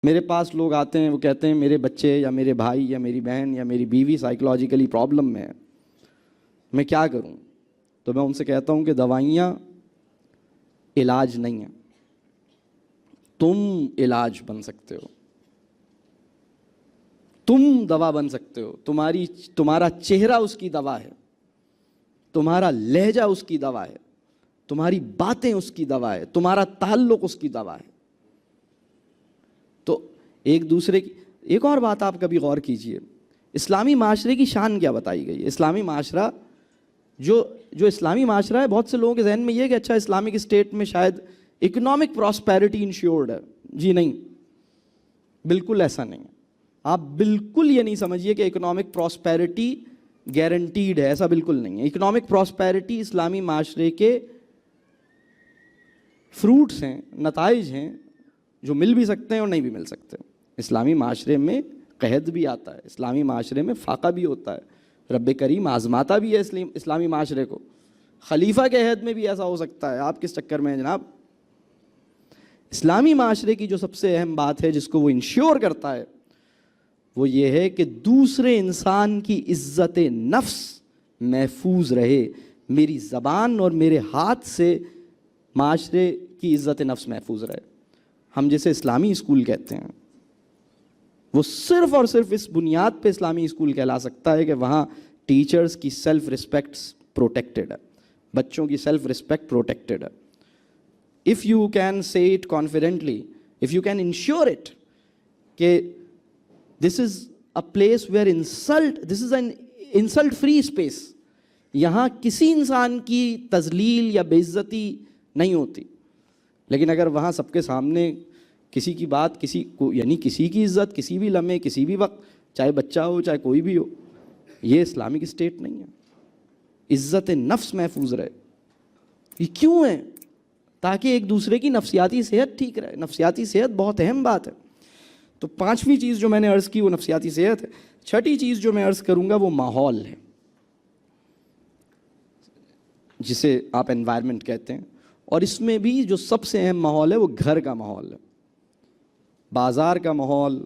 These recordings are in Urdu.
میرے پاس لوگ آتے ہیں، وہ کہتے ہیں میرے بچے یا میرے بھائی یا میری بہن یا میری بیوی سائیکولوجیکلی پرابلم میں ہے، میں کیا کروں؟ تو میں ان سے کہتا ہوں کہ دوائیاں علاج نہیں ہیں، تم علاج بن سکتے ہو، تم دوا بن سکتے ہو، تمہارا چہرہ اس کی دوا ہے، تمہارا لہجہ اس کی دوا ہے، تمہاری باتیں اس کی دوا ہے، تمہارا تعلق اس کی دوا ہے۔ تو ایک دوسرے کی ایک اور بات آپ کبھی غور کیجئے، اسلامی معاشرے کی شان کیا بتائی گئی ہے؟ اسلامی معاشرہ جو اسلامی معاشرہ ہے، بہت سے لوگوں کے ذہن میں یہ کہ اچھا اسلامک اسٹیٹ میں شاید اکنامک پراسپیرٹی انشیورڈ ہے۔ جی نہیں، بالکل ایسا نہیں ہے۔ آپ بالکل یہ نہیں سمجھیے کہ اکنامک پراسپیرٹی گارنٹیڈ ہے، ایسا بالکل نہیں ہے۔ اکنامک پراسپیرٹی اسلامی معاشرے کے فروٹس ہیں، نتائج ہیں جو مل بھی سکتے ہیں اور نہیں بھی مل سکتے۔ اسلامی معاشرے میں قحط بھی آتا ہے، اسلامی معاشرے میں فاقہ بھی ہوتا ہے، رب کریم آزماتا بھی ہے اسلامی معاشرے کو۔ خلیفہ کے عہد میں بھی ایسا ہو سکتا ہے، آپ کس چکر میں ہیں جناب؟ اسلامی معاشرے کی جو سب سے اہم بات ہے جس کو وہ انشور کرتا ہے وہ یہ ہے کہ دوسرے انسان کی عزت نفس محفوظ رہے، میری زبان اور میرے ہاتھ سے معاشرے کی عزت نفس محفوظ رہے۔ ہم جسے اسلامی اسکول کہتے ہیں وہ صرف اور صرف اس بنیاد پہ اسلامی اسکول کہلا سکتا ہے کہ وہاں ٹیچرز کی سیلف ریسپیکٹ پروٹیکٹڈ ہے، بچوں کی سیلف ریسپیکٹ پروٹیکٹڈ ہے۔ if you can say it confidently, if you can ensure it کہ this is a place where this is an insult free space، یہاں کسی انسان کی تذلیل یا بے عزتی نہیں ہوتی، لیکن اگر وہاں سب کے سامنے کسی کی بات کسی کو یعنی کسی کی عزت کسی بھی لمحے کسی بھی وقت، چاہے بچہ ہو چاہے کوئی بھی ہو، یہ اسلامک اسٹیٹ نہیں ہے۔ عزت نفس محفوظ رہے، یہ کیوں ہے؟ تاکہ ایک دوسرے کی نفسیاتی صحت ٹھیک رہے۔ نفسیاتی صحت بہت اہم بات ہے۔ تو پانچویں چیز جو میں نے عرض کی وہ نفسیاتی صحت ہے۔ چھٹی چیز جو میں عرض کروں گا وہ ماحول ہے، جسے آپ انوائرمنٹ کہتے ہیں، اور اس میں بھی جو سب سے اہم ماحول ہے وہ گھر کا ماحول ہے، بازار کا ماحول،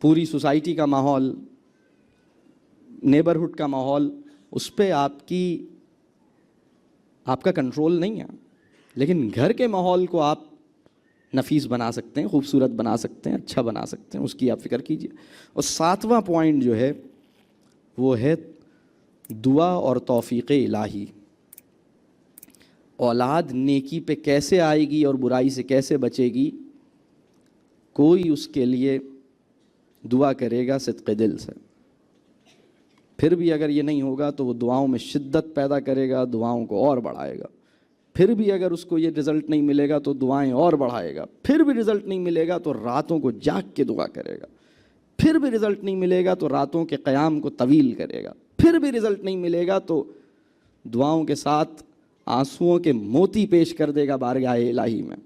پوری سوسائٹی کا ماحول، نیبرہڈ کا ماحول، اس پہ آپ کا کنٹرول نہیں ہے، لیکن گھر کے ماحول کو آپ نفیس بنا سکتے ہیں، خوبصورت بنا سکتے ہیں، اچھا بنا سکتے ہیں، اس کی آپ فکر کیجئے۔ اور ساتواں پوائنٹ جو ہے وہ ہے دعا اور توفیق الہی۔ اولاد نیکی پہ کیسے آئے گی اور برائی سے کیسے بچے گی، کوئی اس کے لیے دعا کرے گا صدق دل سے، پھر بھی اگر یہ نہیں ہوگا تو وہ دعاؤں میں شدت پیدا کرے گا، دعاؤں کو اور بڑھائے گا، پھر بھی اگر اس کو یہ رزلٹ نہیں ملے گا تو دعائیں اور بڑھائے گا، پھر بھی رزلٹ نہیں ملے گا تو راتوں کو جاگ کے دعا کرے گا، پھر بھی رزلٹ نہیں ملے گا تو راتوں کے قیام کو طویل کرے گا، پھر بھی رزلٹ نہیں ملے گا تو دعاؤں کے ساتھ آنسوؤں کے موتی پیش کر دے گا بارگاہ الہی میں،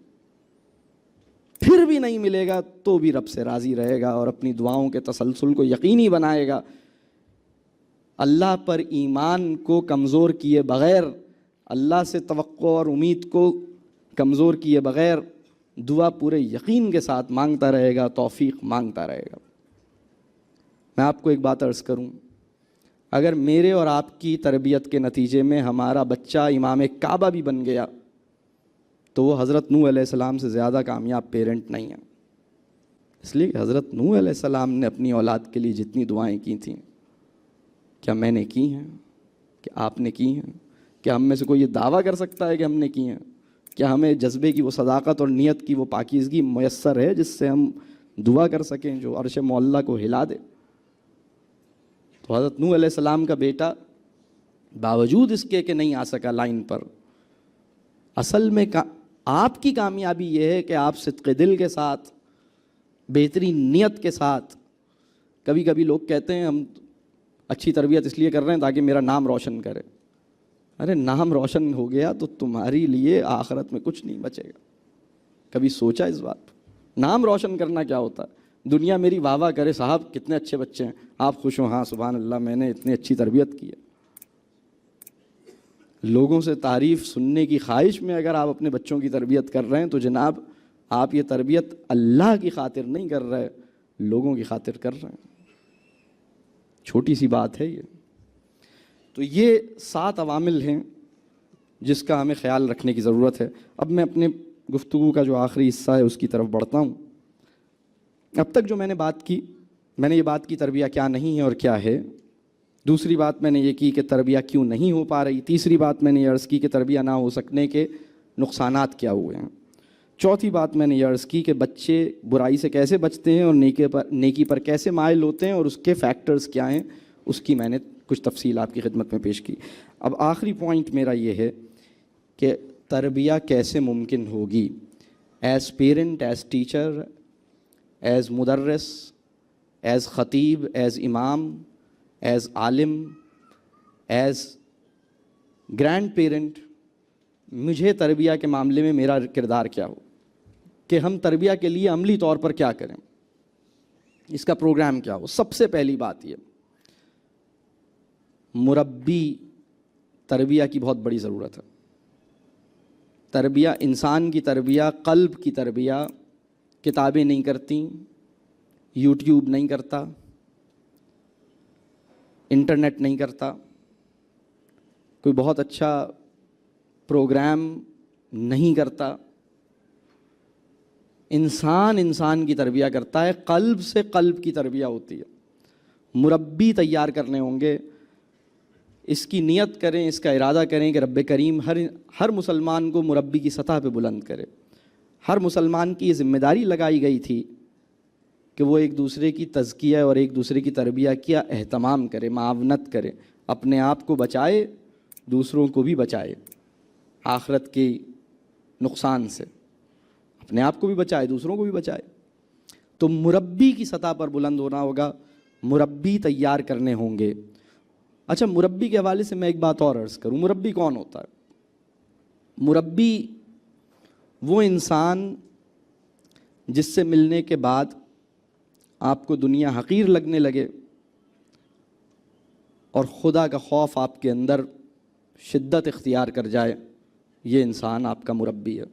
پھر بھی نہیں ملے گا تو بھی رب سے راضی رہے گا اور اپنی دعاؤں کے تسلسل کو یقینی بنائے گا۔ اللہ پر ایمان کو کمزور کیے بغیر، اللہ سے توقع اور امید کو کمزور کیے بغیر دعا پورے یقین کے ساتھ مانگتا رہے گا، توفیق مانگتا رہے گا۔ میں آپ کو ایک بات عرض کروں، اگر میرے اور آپ کی تربیت کے نتیجے میں ہمارا بچہ امام کعبہ بھی بن گیا تو وہ حضرت نوح علیہ السلام سے زیادہ کامیاب پیرنٹ نہیں ہے، اس لیے کہ حضرت نوح علیہ السلام نے اپنی اولاد کے لیے جتنی دعائیں کی تھیں، کیا میں نے کی ہیں؟ کہ آپ نے کی ہیں؟ کیا ہم میں سے کوئی یہ دعویٰ کر سکتا ہے کہ ہم نے کی ہیں؟ کیا ہمیں جذبے کی وہ صداقت اور نیت کی وہ پاکیزگی میسر ہے جس سے ہم دعا کر سکیں جو عرش معلیٰ کو ہلا دے؟ تو حضرت نوح علیہ السلام کا بیٹا باوجود اس کے کہ نہیں آ سکا لائن پر، اصل میں آپ کی کامیابی یہ ہے کہ آپ صدق دل کے ساتھ، بہترین نیت کے ساتھ، کبھی کبھی لوگ کہتے ہیں ہم اچھی تربیت اس لیے کر رہے ہیں تاکہ میرا نام روشن کرے۔ ارے نام روشن ہو گیا تو تمہاری لیے آخرت میں کچھ نہیں بچے گا۔ کبھی سوچا اس بات؟ نام روشن کرنا کیا ہوتا ہے؟ دنیا میری واہ واہ کرے، صاحب کتنے اچھے بچے ہیں، آپ خوش ہوں، ہاں سبحان اللہ میں نے اتنی اچھی تربیت کی ہے۔ لوگوں سے تعریف سننے کی خواہش میں اگر آپ اپنے بچوں کی تربیت کر رہے ہیں تو جناب آپ یہ تربیت اللہ کی خاطر نہیں کر رہے، لوگوں کی خاطر کر رہے ہیں۔ چھوٹی سی بات ہے یہ۔ تو یہ 7 عوامل ہیں جس کا ہمیں خیال رکھنے کی ضرورت ہے۔ اب میں اپنے گفتگو کا جو آخری حصہ ہے اس کی طرف بڑھتا ہوں۔ اب تک جو میں نے بات کی، میں نے یہ بات کی تربیت کیا نہیں ہے اور کیا ہے۔ دوسری بات میں نے یہ کی کہ تربیت کیوں نہیں ہو پا رہی۔ تیسری بات میں نے یہ عرض کی کہ تربیت نہ ہو سکنے کے نقصانات کیا ہوئے ہیں۔ چوتھی بات میں نے یہ عرض کی کہ بچے برائی سے کیسے بچتے ہیں اور نیکی پر کیسے مائل ہوتے ہیں اور اس کے فیکٹرز کیا ہیں، اس کی میں نے کچھ تفصیل آپ کی خدمت میں پیش کی۔ اب آخری پوائنٹ میرا یہ ہے کہ تربیت کیسے ممکن ہوگی، as parent, as teacher, as مدرس، ایز خطیب، ایز امام، ایز عالم، ایز گرینڈ پیرنٹ۔ مجھے تربیت کے معاملے میں میرا کردار کیا ہو کہ ہم تربیت کے لیے عملی طور پر کیا کریں، اس کا پروگرام کیا ہو۔ سب سے پہلی بات یہ، مربی تربیت کی بہت بڑی ضرورت ہے۔ تربیت، انسان کی تربیت، قلب کی تربیت کتابیں نہیں کرتی، یوٹیوب نہیں کرتا، انٹرنیٹ نہیں کرتا، کوئی بہت اچھا پروگرام نہیں کرتا۔ انسان کی تربیت کرتا ہے، قلب سے قلب کی تربیت ہوتی ہے۔ مربی تیار کرنے ہوں گے، اس کی نیت کریں، اس کا ارادہ کریں کہ رب کریم ہر مسلمان کو مربی کی سطح پہ بلند کرے۔ ہر مسلمان کی یہ ذمہ داری لگائی گئی تھی کہ وہ ایک دوسرے کی تزکیہ اور ایک دوسرے کی تربیت کیا اہتمام کرے، معاونت کرے، اپنے آپ کو بچائے، دوسروں کو بھی بچائے آخرت کے نقصان سے، اپنے آپ کو بھی بچائے، دوسروں کو بھی بچائے۔ تو مربی کی سطح پر بلند ہونا ہوگا، مربی تیار کرنے ہوں گے۔ اچھا، مربی کے حوالے سے میں ایک بات اور عرض کروں۔ مربی کون ہوتا ہے؟ مربی وہ انسان جس سے ملنے کے بعد آپ کو دنیا حقیر لگنے لگے اور خدا کا خوف آپ کے اندر شدت اختیار کر جائے، یہ انسان آپ کا مربی ہے،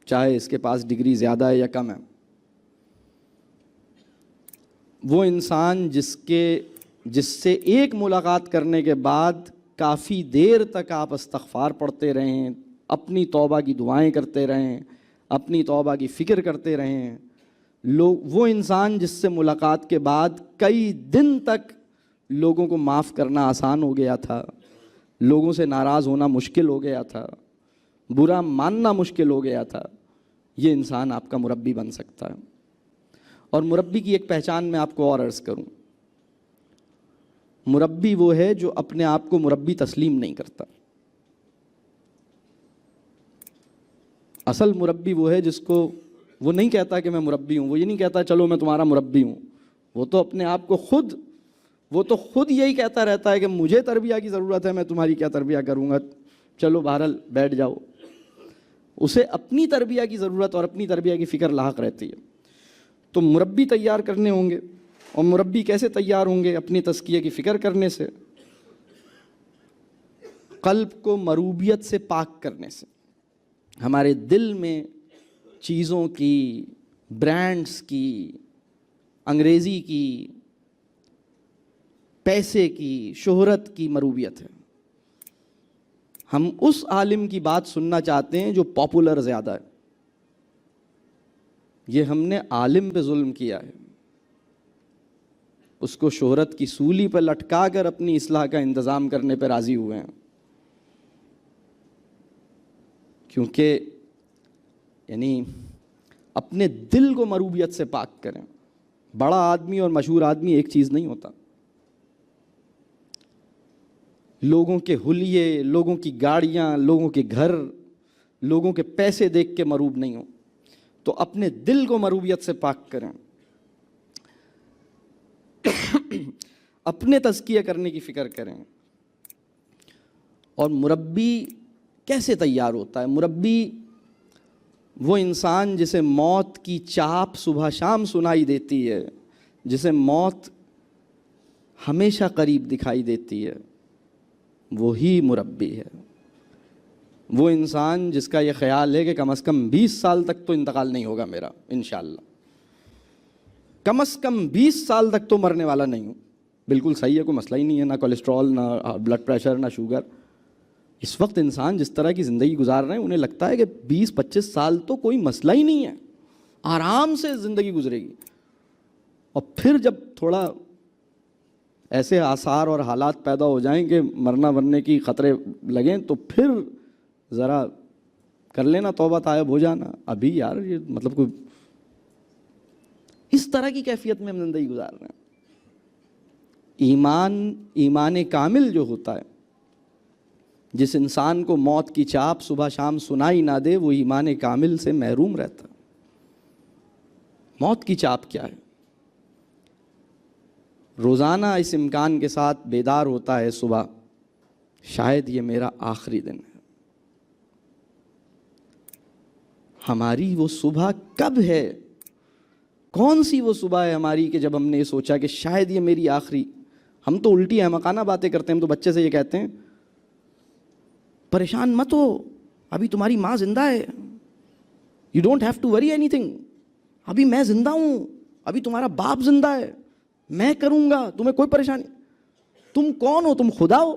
چاہے اس کے پاس ڈگری زیادہ ہے یا کم ہے۔ وہ انسان جس سے ایک ملاقات کرنے کے بعد کافی دیر تک آپ استغفار پڑھتے رہیں، اپنی توبہ کی دعائیں کرتے رہیں، اپنی توبہ کی فکر کرتے رہیں، وہ انسان جس سے ملاقات کے بعد کئی دن تک لوگوں کو معاف کرنا آسان ہو گیا تھا، لوگوں سے ناراض ہونا مشکل ہو گیا تھا، برا ماننا مشکل ہو گیا تھا، یہ انسان آپ کا مربی بن سکتا ہے۔ اور مربی کی ایک پہچان میں آپ کو اور عرض کروں، مربی وہ ہے جو اپنے آپ کو مربی تسلیم نہیں کرتا۔ اصل مربی وہ ہے جس کو وہ نہیں کہتا کہ میں مربی ہوں، وہ یہ نہیں کہتا چلو میں تمہارا مربی ہوں، وہ تو اپنے آپ کو خود یہی کہتا رہتا ہے کہ مجھے تربیت کی ضرورت ہے، میں تمہاری کیا تربیت کروں گا، چلو بہرحال بیٹھ جاؤ۔ اسے اپنی تربیت کی ضرورت اور اپنی تربیت کی فکر لاحق رہتی ہے۔ تو مربی تیار کرنے ہوں گے، اور مربی کیسے تیار ہوں گے؟ اپنی تزکیہ کی فکر کرنے سے، قلب کو مروبیت سے پاک کرنے سے۔ ہمارے دل میں چیزوں کی، برانڈز کی، انگریزی کی، پیسے کی، شہرت کی مروبیت ہے۔ ہم اس عالم کی بات سننا چاہتے ہیں جو پاپولر زیادہ ہے۔ یہ ہم نے عالم پہ ظلم کیا ہے، اس کو شہرت کی سولی پر لٹکا کر اپنی اصلاح کا انتظام کرنے پہ راضی ہوئے ہیں۔ کیونکہ یعنی اپنے دل کو مروبیت سے پاک کریں۔ بڑا آدمی اور مشہور آدمی ایک چیز نہیں ہوتا۔ لوگوں کے حلیے، لوگوں کی گاڑیاں، لوگوں کے گھر، لوگوں کے پیسے دیکھ کے مروب نہیں ہو، تو اپنے دل کو مروبیت سے پاک کریں، اپنے تزکیہ کرنے کی فکر کریں۔ اور مربی کیسے تیار ہوتا ہے؟ مربی وہ انسان جسے موت کی چاپ صبح شام سنائی دیتی ہے، جسے موت ہمیشہ قریب دکھائی دیتی ہے، وہی مربی ہے۔ وہ انسان جس کا یہ خیال ہے کہ کم از کم 20 سال تک تو انتقال نہیں ہوگا میرا انشاءاللہ، کم از کم 20 سال تک تو مرنے والا نہیں ہوں، بالکل صحیح ہے، کوئی مسئلہ ہی نہیں ہے، نہ کولیسٹرول، نہ بلڈ پریشر، نہ شوگر۔ اس وقت انسان جس طرح کی زندگی گزار رہے ہیں انہیں لگتا ہے کہ 20-25 سال تو کوئی مسئلہ ہی نہیں ہے، آرام سے زندگی گزرے گی۔ اور پھر جب تھوڑا ایسے آثار اور حالات پیدا ہو جائیں کہ مرنا ورنے کی خطرے لگیں تو پھر ذرا کر لینا توبہ طائب ہو جانا۔ ابھی یار یہ مطلب کوئی اس طرح کی کیفیت میں ہم زندگی گزار رہے ہیں۔ ایمان کامل جو ہوتا ہے، جس انسان کو موت کی چاپ صبح شام سنائی نہ دے، وہ ایمان کامل سے محروم رہتا ہے۔ موت کی چاپ کیا ہے؟ روزانہ اس امکان کے ساتھ بیدار ہوتا ہے صبح، شاید یہ میرا آخری دن ہے۔ ہماری وہ صبح کب ہے؟ کون سی وہ صبح ہے ہماری کہ جب ہم نے یہ سوچا کہ شاید یہ میری آخری؟ ہم تو الٹی احمقانہ باتیں کرتے ہیں، ہم تو بچے سے یہ کہتے ہیں پریشان مت ہو، ابھی تمہاری ماں زندہ ہے، you don't have to worry اینی تھنگ، ابھی میں زندہ ہوں، ابھی تمہارا باپ زندہ ہے، میں کروں گا، تمہیں کوئی پریشانی۔ تم کون ہو؟ تم خدا ہو؟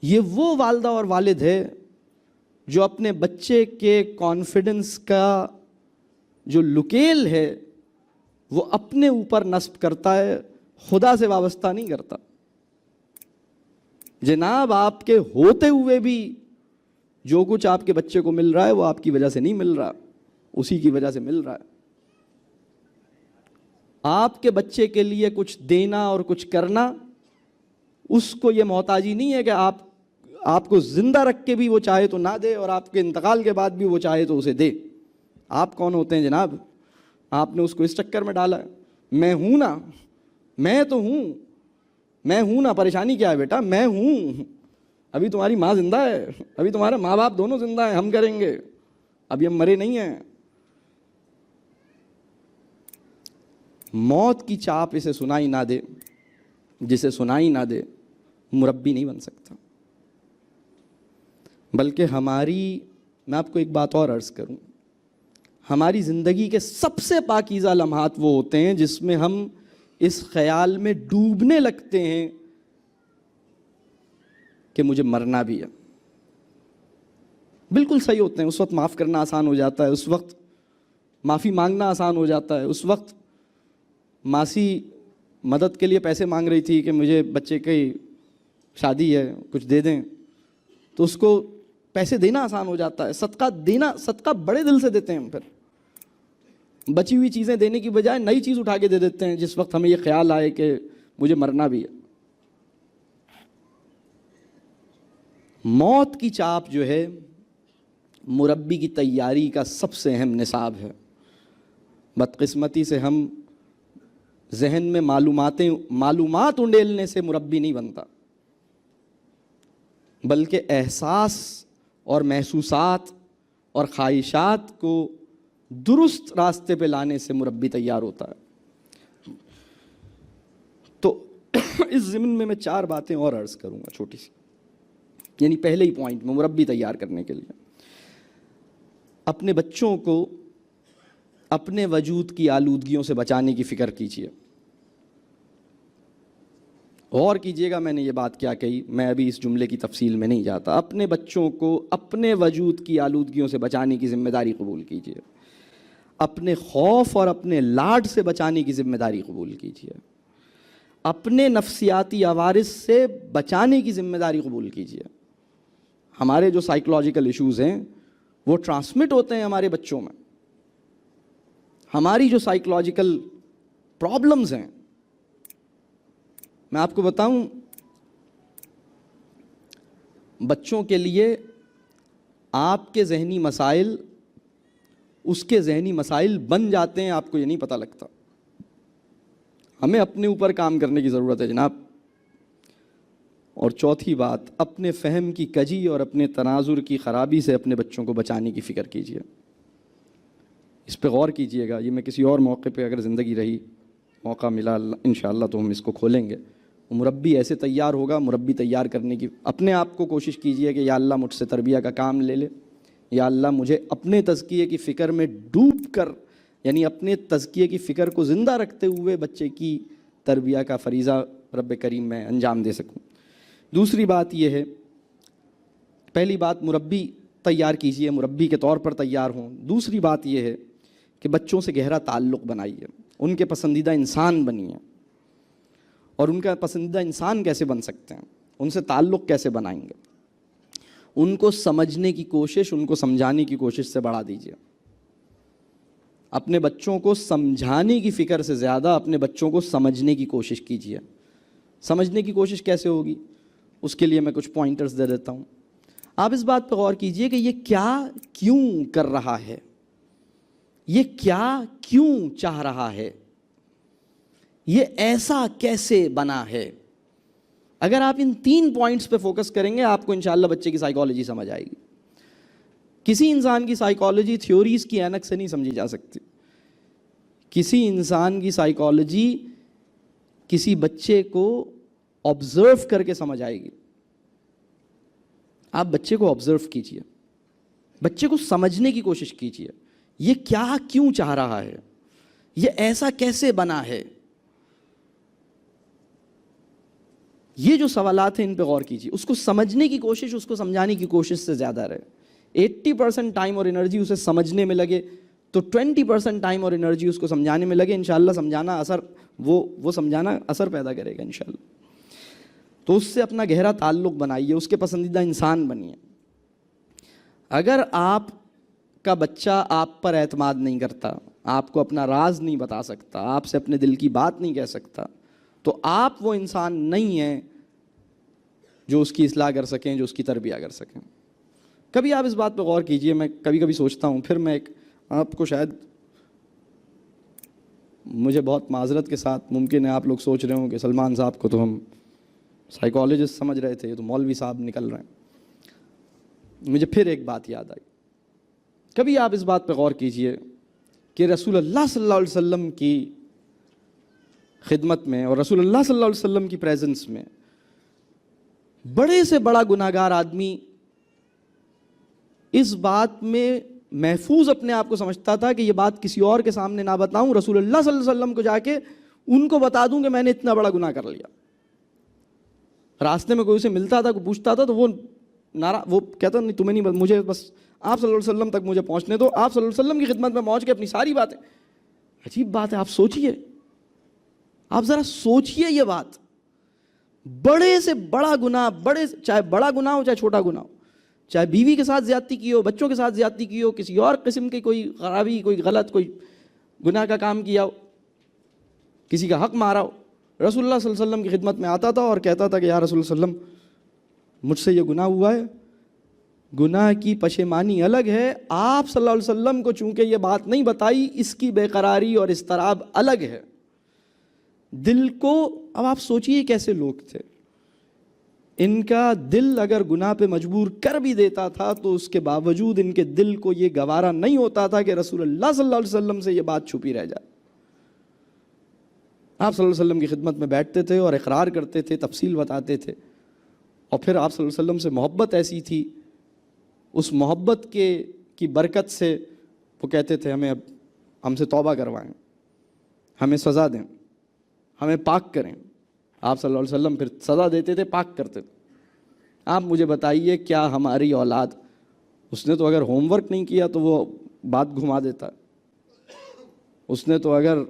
یہ وہ والدہ اور والد ہے جو اپنے بچے کے کانفیڈنس کا جو لکیل ہے وہ اپنے اوپر نصب کرتا ہے، خدا سے وابستہ نہیں کرتا۔ جناب آپ کے ہوتے ہوئے بھی جو کچھ آپ کے بچے کو مل رہا ہے وہ آپ کی وجہ سے نہیں مل رہا، اسی کی وجہ سے مل رہا ہے۔ آپ کے بچے کے لیے کچھ دینا اور کچھ کرنا، اس کو یہ محتاجی نہیں ہے کہ آپ کو زندہ رکھ کے بھی وہ چاہے تو نہ دے اور آپ کے انتقال کے بعد بھی وہ چاہے تو اسے دے۔ آپ کون ہوتے ہیں جناب؟ آپ نے اس کو اس چکر میں ڈالا ہے، میں ہوں نا، میں تو ہوں، میں ہوں نا، پریشانی کیا ہے بیٹا؟ میں ہوں، ابھی تمہاری ماں زندہ ہے، ابھی تمہارے ماں باپ دونوں زندہ ہیں، ہم کریں گے، ابھی ہم مرے نہیں ہیں۔ موت کی چاپ اسے سنائی نہ دے، جسے سنائی نہ دے مربی نہیں بن سکتا۔ بلکہ میں آپ کو ایک بات اور عرض کروں، ہماری زندگی کے سب سے پاکیزہ لمحات وہ ہوتے ہیں جس میں ہم اس خیال میں ڈوبنے لگتے ہیں کہ مجھے مرنا بھی ہے۔ بالکل صحیح ہوتے ہیں، اس وقت معاف کرنا آسان ہو جاتا ہے، اس وقت معافی مانگنا آسان ہو جاتا ہے، اس وقت ماسی مدد کے لیے پیسے مانگ رہی تھی کہ مجھے بچے کی شادی ہے کچھ دے دیں، تو اس کو پیسے دینا آسان ہو جاتا ہے۔ صدقہ بڑے دل سے دیتے ہیں ہم، پھر بچی ہوئی چیزیں دینے کی بجائے نئی چیز اٹھا کے دے دیتے ہیں جس وقت ہمیں یہ خیال آئے کہ مجھے مرنا بھی ہے۔ موت کی چاپ جو ہے مربی کی تیاری کا سب سے اہم نصاب ہے۔ بدقسمتی سے ہم ذہن میں معلومات انڈیلنے سے مربی نہیں بنتا، بلکہ احساس اور محسوسات اور خواہشات کو درست راستے پہ لانے سے مربی تیار ہوتا ہے۔ تو اس ضمن میں 4 باتیں اور عرض کروں گا چھوٹی سی، یعنی پہلے ہی پوائنٹ میں مربی تیار کرنے کے لیے اپنے بچوں کو اپنے وجود کی آلودگیوں سے بچانے کی فکر کیجیے۔ غور کیجیے گا میں نے یہ بات کیا کہی، میں ابھی اس جملے کی تفصیل میں نہیں جاتا۔ اپنے بچوں کو اپنے وجود کی آلودگیوں سے بچانے کی ذمہ داری قبول کیجیے، اپنے خوف اور اپنے لاڈ سے بچانے کی ذمہ داری قبول کیجیے، اپنے نفسیاتی عوارض سے بچانے کی ذمہ داری قبول کیجیے۔ ہمارے جو سائیکولوجیکل ایشوز ہیں وہ ٹرانسمٹ ہوتے ہیں ہمارے بچوں میں، ہماری جو سائیکولوجیکل پرابلمز ہیں، میں آپ کو بتاؤں بچوں کے لیے آپ کے ذہنی مسائل اس کے ذہنی مسائل بن جاتے ہیں، آپ کو یہ نہیں پتہ لگتا۔ ہمیں اپنے اوپر کام کرنے کی ضرورت ہے جناب۔ اور چوتھی بات، اپنے فہم کی کجی اور اپنے تناظر کی خرابی سے اپنے بچوں کو بچانے کی فکر کیجیے۔ اس پہ غور کیجیے گا، یہ میں کسی اور موقع پہ اگر زندگی رہی، موقع ملا انشاءاللہ تو ہم اس کو کھولیں گے، مربی ایسے تیار ہوگا. مربی تیار کرنے کی اپنے آپ کو کوشش کیجئے کہ یا اللہ مجھ سے تربیہ کا کام لے لے, یا اللہ مجھے اپنے تزکیے کی فکر میں ڈوب کر, یعنی اپنے تزکیے کی فکر کو زندہ رکھتے ہوئے بچے کی تربیہ کا فریضہ رب کریم میں انجام دے سکوں. دوسری بات یہ ہے, پہلی بات مربی تیار کیجئے, مربی کے طور پر تیار ہوں. دوسری بات یہ ہے کہ بچوں سے گہرا تعلق بنائیے, ان کے پسندیدہ انسان بنیے. اور ان کا پسندیدہ انسان کیسے بن سکتے ہیں, ان سے تعلق کیسے بنائیں گے؟ ان کو سمجھنے کی کوشش, ان کو سمجھانے کی کوشش سے بڑھا دیجیے. اپنے بچوں کو سمجھانے کی فکر سے زیادہ اپنے بچوں کو سمجھنے کی کوشش کیجیے. سمجھنے کی کوشش کیسے ہوگی؟ اس کے لیے میں کچھ پوائنٹرز دے دیتا ہوں. آپ اس بات پہ غور کیجیے کہ یہ کیا کیوں کر رہا ہے, یہ کیا کیوں چاہ رہا ہے, یہ ایسا کیسے بنا ہے. اگر آپ ان 3 پوائنٹس پہ فوکس کریں گے آپ کو انشاءاللہ بچے کی سائیکالوجی سمجھ آئے گی. کسی انسان کی سائیکالوجی تھیوریز کی اینک سے نہیں سمجھی جا سکتی. کسی انسان کی سائیکالوجی کسی بچے کو آبزرو کر کے سمجھ آئے گی. آپ بچے کو آبزرو کیجئے, بچے کو سمجھنے کی کوشش کیجئے. یہ کیا کیوں چاہ رہا ہے, یہ ایسا کیسے بنا ہے, یہ جو سوالات ہیں ان پہ غور کیجئے. اس کو سمجھنے کی کوشش اس کو سمجھانے کی کوشش سے زیادہ رہے. 80% ٹائم اور انرجی اسے سمجھنے میں لگے تو 20% ٹائم اور انرجی اس کو سمجھانے میں لگے. انشاءاللہ سمجھانا اثر وہ سمجھانا اثر پیدا کرے گا انشاءاللہ. تو اس سے اپنا گہرا تعلق بنائیے, اس کے پسندیدہ انسان بنیے. اگر آپ کا بچہ آپ پر اعتماد نہیں کرتا, آپ کو اپنا راز نہیں بتا سکتا, آپ سے اپنے دل کی بات نہیں کہہ سکتا, تو آپ وہ انسان نہیں ہیں جو اس کی اصلاح کر سکیں, جو اس کی تربیہ کر سکیں. کبھی آپ اس بات پہ غور کیجئے. میں کبھی کبھی سوچتا ہوں, پھر میں آپ کو شاید مجھے بہت معذرت کے ساتھ ممکن ہے آپ لوگ سوچ رہے ہوں کہ سلمان صاحب کو تو ہم سائیکالوجسٹ سمجھ رہے تھے, یہ تو مولوی صاحب نکل رہے ہیں. مجھے پھر ایک بات یاد آئی. کبھی آپ اس بات پہ غور کیجئے کہ رسول اللہ صلی اللہ علیہ وسلم کی خدمت میں اور رسول اللہ صلی اللہ علیہ وسلم کی پریزنس میں بڑے سے بڑا گناہگار آدمی اس بات میں محفوظ اپنے آپ کو سمجھتا تھا کہ یہ بات کسی اور کے سامنے نہ بتاؤں, رسول اللہ صلی اللہ علیہ وسلم کو جا کے ان کو بتا دوں کہ میں نے اتنا بڑا گناہ کر لیا. راستے میں کوئی اسے ملتا تھا, کوئی پوچھتا تھا تو وہ کہتا نہیں تمہیں نہیں, مجھے بس آپ صلی اللہ علیہ وسلم تک مجھے پہنچنے دو. آپ صلی اللہ علیہ وسلم کی خدمت میں پہنچ کے اپنی ساری باتیں. عجیب بات ہے, آپ سوچئے, آپ ذرا سوچئے یہ بات. بڑے سے بڑا گناہ, چاہے بڑا گناہ ہو چاہے چھوٹا گناہ ہو, چاہے بیوی کے ساتھ زیادتی کی ہو, بچوں کے ساتھ زیادتی کی ہو, کسی اور قسم کی کوئی خرابی, کوئی غلط, کوئی گناہ کا کام کیا ہو, کسی کا حق مارا ہو, رسول اللہ صلی اللہ علیہ وسلم کی خدمت میں آتا تھا اور کہتا تھا کہ یا رسول اللہ صلی اللہ علیہ وسلم مجھ سے یہ گناہ ہوا ہے. گناہ کی پشیمانی الگ ہے, آپ صلی اللہ علیہ وسلم کو چونکہ یہ بات نہیں بتائی, اس کی بے قراری اور اضطراب الگ ہے. دل کو, اب آپ سوچئے کیسے لوگ تھے, ان کا دل اگر گناہ پہ مجبور کر بھی دیتا تھا تو اس کے باوجود ان کے دل کو یہ گوارا نہیں ہوتا تھا کہ رسول اللہ صلی اللہ علیہ وسلم سے یہ بات چھپی رہ جائے. آپ صلی اللہ علیہ وسلم کی خدمت میں بیٹھتے تھے اور اقرار کرتے تھے, تفصیل بتاتے تھے, اور پھر آپ صلی اللہ علیہ وسلم سے محبت ایسی تھی, اس محبت کی برکت سے وہ کہتے تھے ہم سے توبہ کروائیں, ہمیں سزا دیں, ہمیں پاک کریں. آپ صلی اللہ علیہ وسلم پھر سزا دیتے تھے, پاک کرتے تھے. آپ مجھے بتائیے کیا ہماری اولاد, اس نے تو اگر ہوم ورک نہیں کیا تو وہ بات گھما دیتا ہے, اس نے تو اگر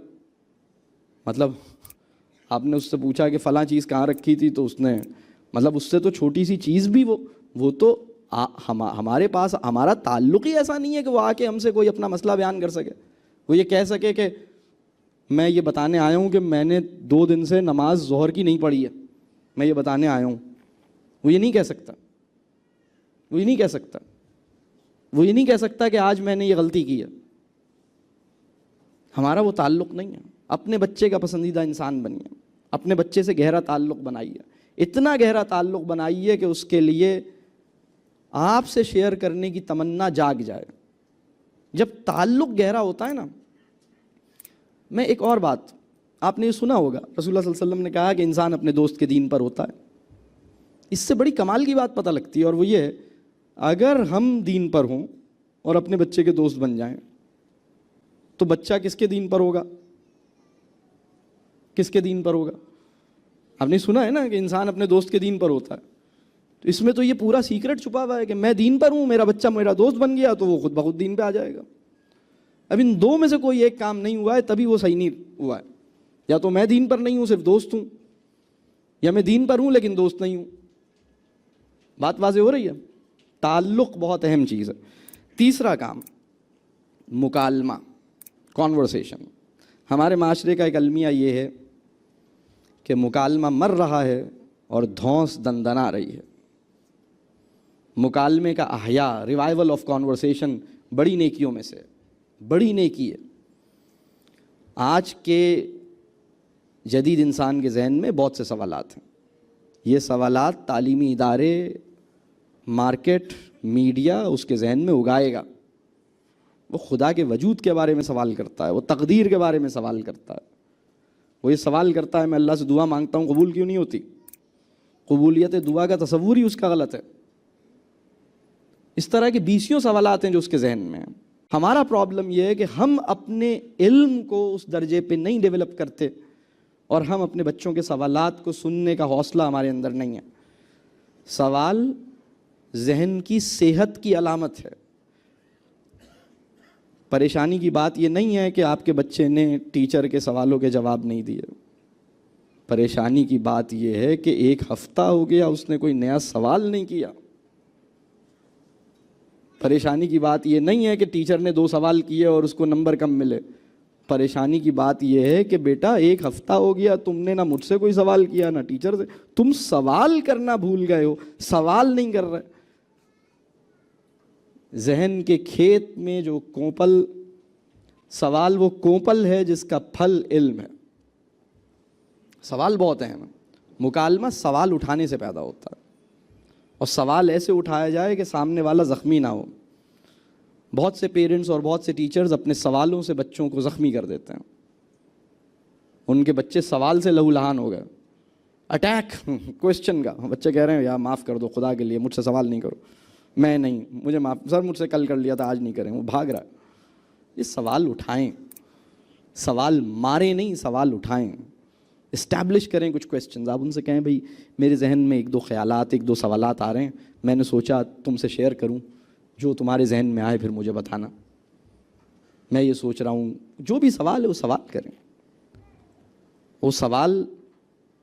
مطلب آپ نے اس سے پوچھا کہ فلاں چیز کہاں رکھی تھی تو اس نے مطلب اس سے تو چھوٹی سی چیز بھی وہ تو ہمارے پاس ہمارا تعلق ہی ایسا نہیں ہے کہ وہ آ کے ہم سے کوئی اپنا مسئلہ بیان کر سکے, وہ یہ کہہ سکے کہ میں یہ بتانے آیا ہوں کہ میں نے 2 دن سے نماز ظہر کی نہیں پڑھی ہے, میں یہ بتانے آیا ہوں. وہ یہ نہیں کہہ سکتا, وہ یہ نہیں کہہ سکتا, وہ یہ نہیں کہہ سکتا کہ آج میں نے یہ غلطی کی ہے. ہمارا وہ تعلق نہیں ہے. اپنے بچے کا پسندیدہ انسان بنیے, اپنے بچے سے گہرا تعلق بنائیے, اتنا گہرا تعلق بنائیے کہ اس کے لیے آپ سے شیئر کرنے کی تمنا جاگ جائے. جب تعلق گہرا ہوتا ہے نا, میں ایک اور بات, آپ نے یہ سنا ہوگا، رسول اللہ صلی اللہ علیہ وسلم نے کہا کہ انسان اپنے دوست کے دین پر ہوتا ہے۔ اس سے بڑی کمال کی بات پتہ لگتی ہے، اور وہ یہ ہے اگر ہم دین پر ہوں اور اپنے بچے کے دوست بن جائیں تو بچہ کس کے دین پر ہوگا؟ کس کے دین پر ہوگا؟ آپ نے سنا ہے نا کہ انسان اپنے دوست کے دین پر ہوتا ہے، تو اس میں تو یہ پورا سیکرٹ چھپا ہوا ہے کہ میں دین پر ہوں، میرا بچہ میرا دوست بن گیا تو وہ خود بخود دین پہ آ جائے گا۔ اب ان دو میں سے کوئی ایک کام نہیں ہوا ہے تبھی وہ صحیح نہیں ہوا ہے، یا تو میں دین پر نہیں ہوں صرف دوست ہوں، یا میں دین پر ہوں لیکن دوست نہیں ہوں۔ بات واضح ہو رہی ہے؟ تعلق بہت اہم چیز ہے۔ تیسرا کام مکالمہ، کانورسیشن۔ ہمارے معاشرے کا ایک المیہ یہ ہے کہ مکالمہ مر رہا ہے اور دھونس دندنا رہی ہے۔ مکالمے کا احیاء، ریوائیول آف کانورسیشن بڑی نیکیوں میں سے بڑی نیکی ہے۔ آج کے جدید انسان کے ذہن میں بہت سے سوالات ہیں، یہ سوالات تعلیمی ادارے، مارکیٹ، میڈیا اس کے ذہن میں اگائے گا۔ وہ خدا کے وجود کے بارے میں سوال کرتا ہے، وہ تقدیر کے بارے میں سوال کرتا ہے، وہ یہ سوال کرتا ہے میں اللہ سے دعا مانگتا ہوں قبول کیوں نہیں ہوتی؟ قبولیت دعا کا تصور ہی اس کا غلط ہے۔ اس طرح کے بیسیوں سوالات ہیں جو اس کے ذہن میں ہیں۔ ہمارا پرابلم یہ ہے کہ ہم اپنے علم کو اس درجے پہ نہیں ڈیولپ کرتے، اور ہم اپنے بچوں کے سوالات کو سننے کا حوصلہ ہمارے اندر نہیں ہے۔ سوال ذہن کی صحت کی علامت ہے۔ پریشانی کی بات یہ نہیں ہے کہ آپ کے بچے نے ٹیچر کے سوالوں کے جواب نہیں دیے، پریشانی کی بات یہ ہے کہ ایک ہفتہ ہو گیا اس نے کوئی نیا سوال نہیں کیا۔ پریشانی کی بات یہ نہیں ہے کہ ٹیچر نے 2 سوال کیے اور اس کو نمبر کم ملے، پریشانی کی بات یہ ہے کہ بیٹا ایک ہفتہ ہو گیا تم نے نہ مجھ سے کوئی سوال کیا نہ ٹیچر سے، تم سوال کرنا بھول گئے ہو، سوال نہیں کر رہے۔ ذہن کے کھیت میں جو کوپل، سوال وہ کوپل ہے جس کا پھل علم ہے۔ سوال بہت اہم ہے۔ مکالمہ سوال اٹھانے سے پیدا ہوتا ہے، اور سوال ایسے اٹھایا جائے کہ سامنے والا زخمی نہ ہو۔ بہت سے پیرنٹس اور بہت سے ٹیچرز اپنے سوالوں سے بچوں کو زخمی کر دیتے ہیں۔ ان کے بچے سوال سے لہو لہان ہو گئے، اٹیک کوشچن کا۔ بچے کہہ رہے ہیں یار معاف کر دو خدا کے لیے، مجھ سے سوال نہیں کرو، میں نہیں، مجھے معاف، سر مجھ سے کل کر لیا تھا آج نہیں کریں، وہ بھاگ رہا ہے۔ یہ سوال اٹھائیں، سوال ماریں نہیں، سوال اٹھائیں، اسٹیبلش کریں کچھ کویسچنز۔ آپ ان سے کہیں بھئی میرے ذہن میں 1-2 خیالات، 1-2 سوالات آ رہے ہیں، میں نے سوچا تم سے شیئر کروں، جو تمہارے ذہن میں آئے پھر مجھے بتانا، میں یہ سوچ رہا ہوں۔ جو بھی سوال ہے وہ سوال کریں۔ وہ سوال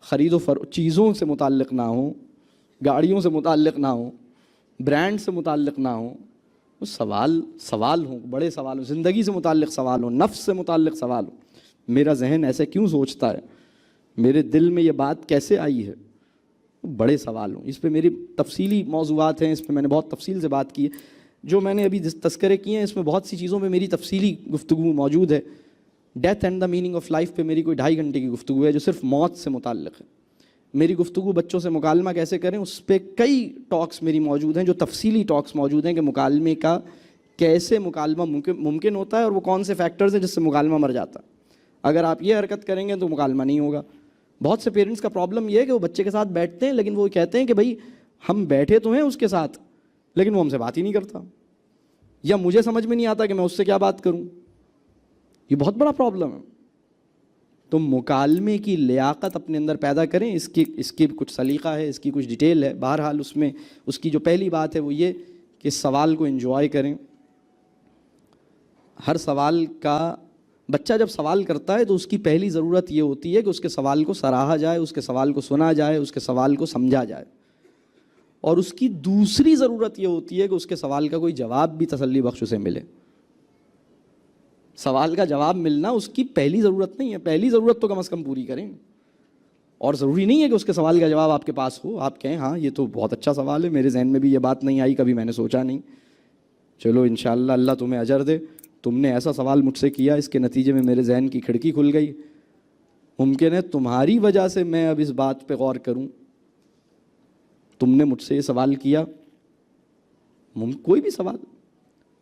خرید و فروخت، چیزوں سے متعلق نہ ہوں، گاڑیوں سے متعلق نہ ہوں، برانڈ سے متعلق نہ ہوں، وہ سوال ہوں، بڑے سوال ہوں، زندگی سے متعلق سوال ہوں، نفس سے متعلق سوال ہوں۔ میرا ذہن ایسے کیوں سوچتا ہے، میرے دل میں یہ بات کیسے آئی ہے، بڑے سوال ہوں۔ اس پہ میری تفصیلی موضوعات ہیں، اس پہ میں نے بہت تفصیل سے بات کی ہے۔ جو میں نے ابھی تذکرے کیے ہیں اس میں بہت سی چیزوں پہ میری تفصیلی گفتگو موجود ہے۔ Death and the meaning of life پہ میری کوئی 2.5 گھنٹے کی گفتگو ہے جو صرف موت سے متعلق ہے۔ میری گفتگو بچوں سے مکالمہ کیسے کریں اس پہ کئی ٹاکس میری موجود ہیں، جو تفصیلی ٹاکس موجود ہیں کہ مکالمے کا کیسے مکالمہ ممکن ہوتا ہے، اور وہ کون سے فیکٹرز ہیں جس سے مکالمہ مر جاتا ہے۔ اگر آپ یہ حرکت کریں گے تو مکالمہ نہیں ہوگا۔ بہت سے پیرنٹس کا پرابلم یہ ہے کہ وہ بچے کے ساتھ بیٹھتے ہیں لیکن وہ کہتے ہیں کہ بھائی ہم بیٹھے تو ہیں اس کے ساتھ لیکن وہ ہم سے بات ہی نہیں کرتا، یا مجھے سمجھ میں نہیں آتا کہ میں اس سے کیا بات کروں۔ یہ بہت بڑا پرابلم ہے۔ تو مکالمے کی لیاقت اپنے اندر پیدا کریں۔ اس کی کچھ سلیقہ ہے، اس کی کچھ ڈیٹیل ہے۔ بہرحال اس میں اس کی جو پہلی بات ہے وہ یہ کہ سوال کو انجوائے کریں۔ ہر سوال کا بچہ جب سوال کرتا ہے تو اس کی پہلی ضرورت یہ ہوتی ہے کہ اس کے سوال کو سراہا جائے، اس کے سوال کو سنا جائے، اس کے سوال کو سمجھا جائے، اور اس کی دوسری ضرورت یہ ہوتی ہے کہ اس کے سوال کا کوئی جواب بھی تسلی بخش اسے ملے۔ سوال کا جواب ملنا اس کی پہلی ضرورت نہیں ہے، پہلی ضرورت تو کم از کم پوری کریں۔ اور ضروری نہیں ہے کہ اس کے سوال کا جواب آپ کے پاس ہو، آپ کہیں ہاں یہ تو بہت اچھا سوال ہے، میرے ذہن میں بھی یہ بات نہیں آئی، کبھی میں نے سوچا نہیں، چلو انشاءاللہ اللہ تمہیں اجر دے، تم نے ایسا سوال مجھ سے کیا، اس کے نتیجے میں میرے ذہن کی کھڑکی کھل گئی، ممکن ہے تمہاری وجہ سے میں اب اس بات پہ غور کروں، تم نے مجھ سے یہ سوال کیا، کوئی بھی سوال،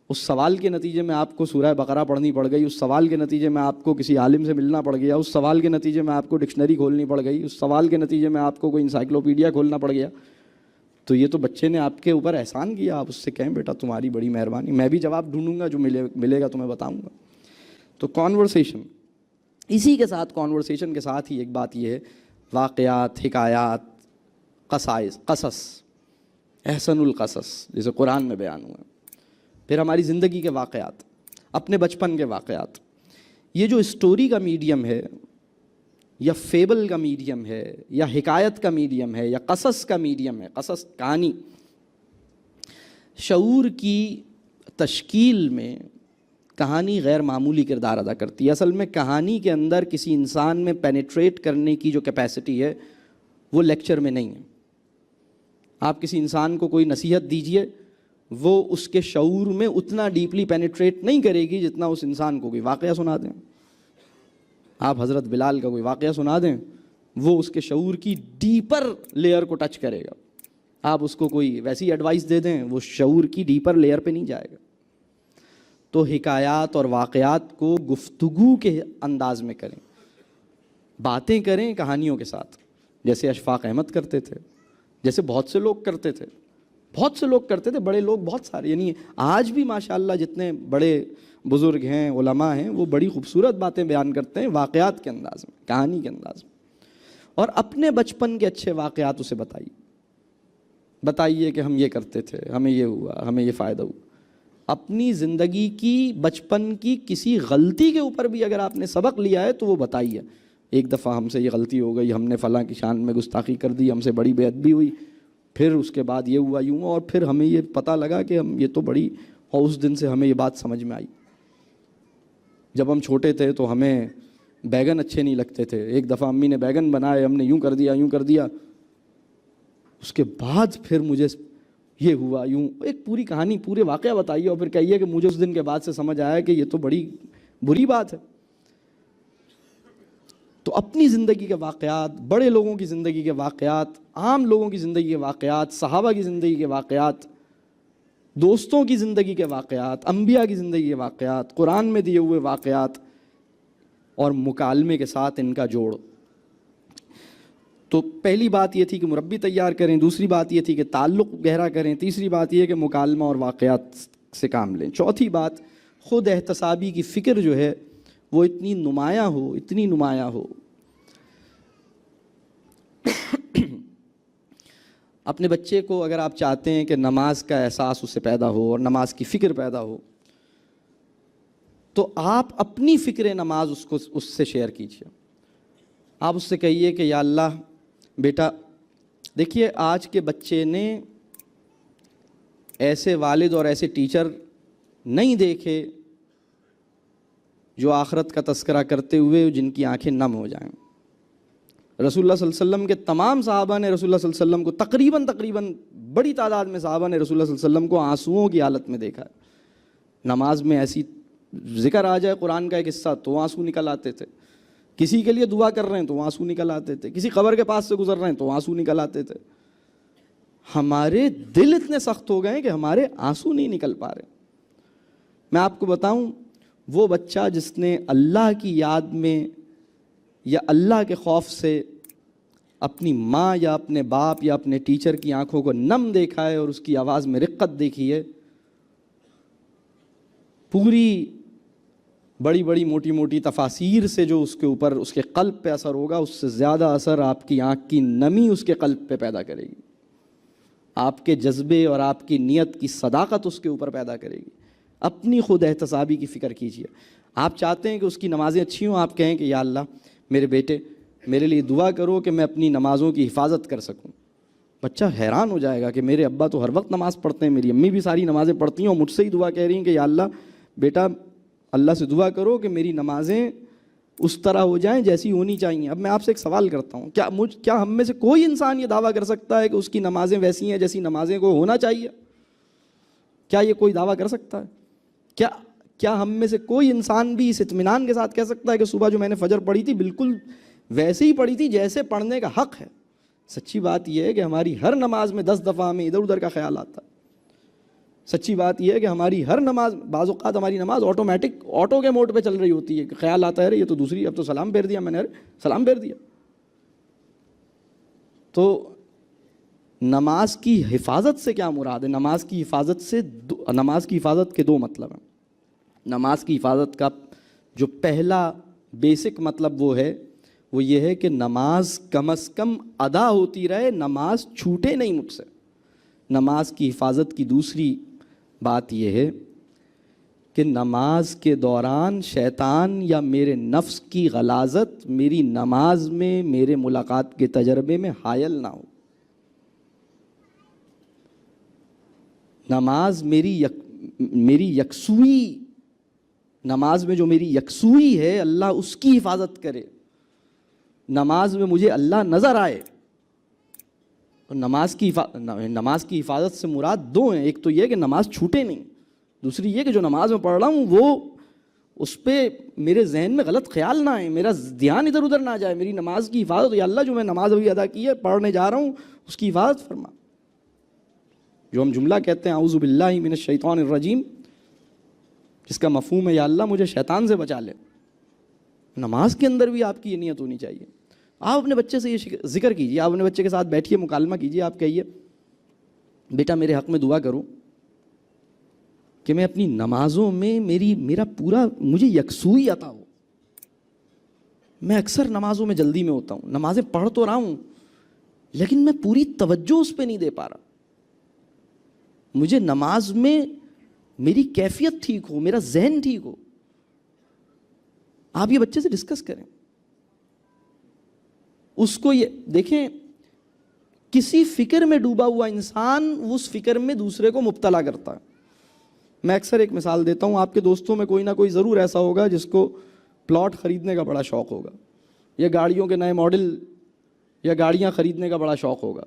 اس سوال کے نتیجے میں آپ کو سورہ بقرہ پڑھنی پڑ گئی، اس سوال کے نتیجے میں آپ کو کسی عالم سے ملنا پڑ گیا، اس سوال کے نتیجے میں آپ کو ڈکشنری کھولنی پڑ گئی، اس سوال کے نتیجے میں آپ کو کوئی انسائکلوپیڈیا کھولنا پڑ گیا، تو یہ تو بچے نے آپ کے اوپر احسان کیا. آپ اس سے کہیں بیٹا تمہاری بڑی مہربانی، میں بھی جواب ڈھونڈوں گا، جو ملے گا تمہیں بتاؤں گا. تو کانورسیشن، اسی کے ساتھ کانورسیشن کے ساتھ ہی ایک بات یہ ہے، واقعات، حکایات، قصص، احسن القصص جیسے قرآن میں بیان ہوا ہے. پھر ہماری زندگی کے واقعات، اپنے بچپن کے واقعات. یہ جو اسٹوری کا میڈیم ہے یا فیبل کا میڈیم ہے یا حکایت کا میڈیم ہے یا قصص کا میڈیم ہے، قصص کہانی، شعور کی تشکیل میں کہانی غیر معمولی کردار ادا کرتی ہے. اصل میں کہانی کے اندر کسی انسان میں پینیٹریٹ کرنے کی جو کیپیسٹی ہے وہ لیکچر میں نہیں ہے. آپ کسی انسان کو کوئی نصیحت دیجئے، وہ اس کے شعور میں اتنا ڈیپلی پینیٹریٹ نہیں کرے گی جتنا اس انسان کو کوئی واقعہ سنا دیں. آپ حضرت بلال کا کوئی واقعہ سنا دیں، وہ اس کے شعور کی ڈیپر لیئر کو ٹچ کرے گا. آپ اس کو کوئی ویسی ایڈوائس دے دیں، وہ شعور کی ڈیپر لیئر پہ نہیں جائے گا. تو حکایات اور واقعات کو گفتگو کے انداز میں کریں، باتیں کریں کہانیوں کے ساتھ، جیسے اشفاق احمد کرتے تھے، جیسے بہت سے لوگ کرتے تھے، بڑے لوگ بہت سارے. یعنی آج بھی ماشاءاللہ جتنے بڑے بزرگ ہیں، علماء ہیں، وہ بڑی خوبصورت باتیں بیان کرتے ہیں واقعات کے انداز میں، کہانی کے انداز میں. اور اپنے بچپن کے اچھے واقعات اسے بتائیے کہ ہم یہ کرتے تھے، ہمیں یہ ہوا، ہمیں یہ فائدہ ہوا. اپنی زندگی کی، بچپن کی کسی غلطی کے اوپر بھی اگر آپ نے سبق لیا ہے تو وہ بتائیے. ایک دفعہ ہم سے یہ غلطی ہو گئی، ہم نے فلاں کی شان میں گستاخی کر دی، ہم سے بڑی بے ادبی ہوئی، پھر اس کے بعد یہ ہوا یوں، اور پھر ہمیں یہ پتہ لگا کہ ہم یہ تو بڑی، اور اس دن سے ہمیں یہ بات سمجھ میں آئی. جب ہم چھوٹے تھے تو ہمیں بیگن اچھے نہیں لگتے تھے. ایک دفعہ امی نے بیگن بنائے، ہم نے یوں کر دیا. اس کے بعد پھر مجھے یہ ہوا یوں. ایک پوری کہانی، پورے واقعہ بتائیے اور پھر کہیے کہ مجھے اس دن کے بعد سے سمجھ آیا کہ یہ تو بڑی بری بات ہے. تو اپنی زندگی کے واقعات، بڑے لوگوں کی زندگی کے واقعات، عام لوگوں کی زندگی کے واقعات، صحابہ کی زندگی کے واقعات، دوستوں کی زندگی کے واقعات، انبیاء کی زندگی کے واقعات، قرآن میں دیے ہوئے واقعات، اور مکالمے کے ساتھ ان کا جوڑ. تو پہلی بات یہ تھی کہ مربی تیار کریں، دوسری بات یہ تھی کہ تعلق گہرا کریں، تیسری بات یہ کہ مکالمہ اور واقعات سے کام لیں. چوتھی بات، خود احتسابی کی فکر جو ہے وہ اتنی نمایاں ہو. اپنے بچے کو اگر آپ چاہتے ہیں کہ نماز کا احساس اس سے پیدا ہو اور نماز کی فکر پیدا ہو، تو آپ اپنی فکر نماز اس سے شیئر کیجیے. آپ اس سے کہیے کہ یا اللہ بیٹا، دیکھیے آج کے بچے نے ایسے والد اور ایسے ٹیچر نہیں دیکھے جو آخرت کا تذکرہ کرتے ہوئے جن کی آنکھیں نم ہو جائیں. رسول اللہ صلی اللہ علیہ وسلم کے تمام صحابہ نے رسول اللہ صلی اللہ علیہ وسلم کو تقریباً بڑی تعداد میں صحابہ نے رسول اللہ صلی اللہ علیہ وسلم کو آنسوؤں کی حالت میں دیکھا ہے. نماز میں ایسی ذکر آ جائے قرآن کا ایک حصہ تو آنسو نکل آتے تھے، کسی کے لیے دعا کر رہے ہیں تو آنسو نکل آتے تھے، کسی قبر کے پاس سے گزر رہے ہیں تو آنسو نکل آتے تھے. ہمارے دل اتنے سخت ہو گئے کہ ہمارے آنسو نہیں نکل پا رہے. میں آپ کو بتاؤں، وہ بچہ جس نے اللہ کی یاد میں یا اللہ کے خوف سے اپنی ماں یا اپنے باپ یا اپنے ٹیچر کی آنکھوں کو نم دیکھا ہے اور اس کی آواز میں رقت دیکھی ہے، پوری بڑی موٹی تفاسیر سے جو اس کے اوپر اس کے قلب پہ اثر ہوگا، اس سے زیادہ اثر آپ کی آنکھ کی نمی اس کے قلب پہ پیدا کرے گی. آپ کے جذبے اور آپ کی نیت کی صداقت اس کے اوپر پیدا کرے گی. اپنی خود احتسابی کی فکر کیجیے. آپ چاہتے ہیں کہ اس کی نمازیں اچھی ہوں، آپ کہیں کہ یا اللہ میرے بیٹے میرے لیے دعا کرو کہ میں اپنی نمازوں کی حفاظت کر سکوں. بچہ حیران ہو جائے گا کہ میرے ابا تو ہر وقت نماز پڑھتے ہیں، میری امی بھی ساری نمازیں پڑھتی ہیں اور مجھ سے ہی دعا کہہ رہی ہیں کہ یا اللہ بیٹا اللہ سے دعا کرو کہ میری نمازیں اس طرح ہو جائیں جیسی ہونی چاہیے. اب میں آپ سے ایک سوال کرتا ہوں، کیا ہم میں سے کوئی انسان یہ دعویٰ کر سکتا ہے کہ اس کی نمازیں ویسی ہیں جیسی نمازیں کو ہونا چاہیے؟ کیا یہ کوئی دعویٰ کر سکتا ہے؟ کیا ہم میں سے کوئی انسان بھی اس اطمینان کے ساتھ کہہ سکتا ہے کہ صبح جو میں نے فجر پڑھی تھی بالکل ویسے ہی پڑھی تھی جیسے پڑھنے کا حق ہے؟ سچی بات یہ ہے کہ ہماری ہر نماز میں 10 دفعہ ہمیں ادھر ادھر کا خیال آتا ہے. سچی بات یہ ہے کہ ہماری ہر نماز، بعض اوقات ہماری نماز آٹومیٹک آٹو کے موڈ پہ چل رہی ہوتی ہے، خیال آتا ہے یہ تو دوسری، اب تو سلام پھیر دیا میں نے، سلام پھیر دیا. تو نماز کی حفاظت سے کیا مراد ہے؟ نماز کی حفاظت کے دو مطلب ہیں. نماز کی حفاظت کا جو پہلا بیسک مطلب وہ یہ ہے کہ نماز کم از کم ادا ہوتی رہے، نماز چھوٹے نہیں مجھ سے. نماز کی حفاظت کی دوسری بات یہ ہے کہ نماز کے دوران شیطان یا میرے نفس کی غلاظت میری نماز میں، میرے ملاقات کے تجربے میں حائل نہ ہو. نماز میری یکسوئی، نماز میں جو میری یکسوئی ہے اللہ اس کی حفاظت کرے. نماز میں مجھے اللہ نظر آئے. اور نماز کی حفاظت سے مراد دو ہیں. ایک تو یہ کہ نماز چھوٹے نہیں، دوسری یہ کہ جو نماز میں پڑھ رہا ہوں وہ اس پہ میرے ذہن میں غلط خیال نہ آئے، میرا دھیان ادھر ادھر نہ جائے. میری نماز کی حفاظت، یا اللہ جو میں نماز ابھی ادا کی ہے، پڑھنے جا رہا ہوں، اس کی حفاظت فرما. جو ہم جملہ کہتے ہیں اعوذ باللہ من الشیطان الرجیم، جس کا مفہوم ہے یا اللہ مجھے شیطان سے بچا لے. نماز کے اندر بھی آپ کی یہ نیت ہونی چاہیے. آپ اپنے بچے سے یہ ذکر کیجیے، آپ اپنے بچے کے ساتھ بیٹھیے، مکالمہ کیجیے. آپ کہیے بیٹا میرے حق میں دعا کرو کہ میں اپنی نمازوں میں میرا پورا مجھے یکسوئی عطا ہو. میں اکثر نمازوں میں جلدی میں ہوتا ہوں، نمازیں پڑھ تو رہا ہوں لیکن میں پوری توجہ اس پہ نہیں دے پا رہا. مجھے نماز میں میری کیفیت ٹھیک ہو، میرا ذہن ٹھیک ہو. آپ یہ بچے سے ڈسکس کریں. اس کو یہ دیکھیں، کسی فکر میں ڈوبا ہوا انسان اس فکر میں دوسرے کو مبتلا کرتا ہے. میں اکثر ایک مثال دیتا ہوں، آپ کے دوستوں میں کوئی نہ کوئی ضرور ایسا ہوگا جس کو پلاٹ خریدنے کا بڑا شوق ہوگا، یا گاڑیوں کے نئے ماڈل یا گاڑیاں خریدنے کا بڑا شوق ہوگا.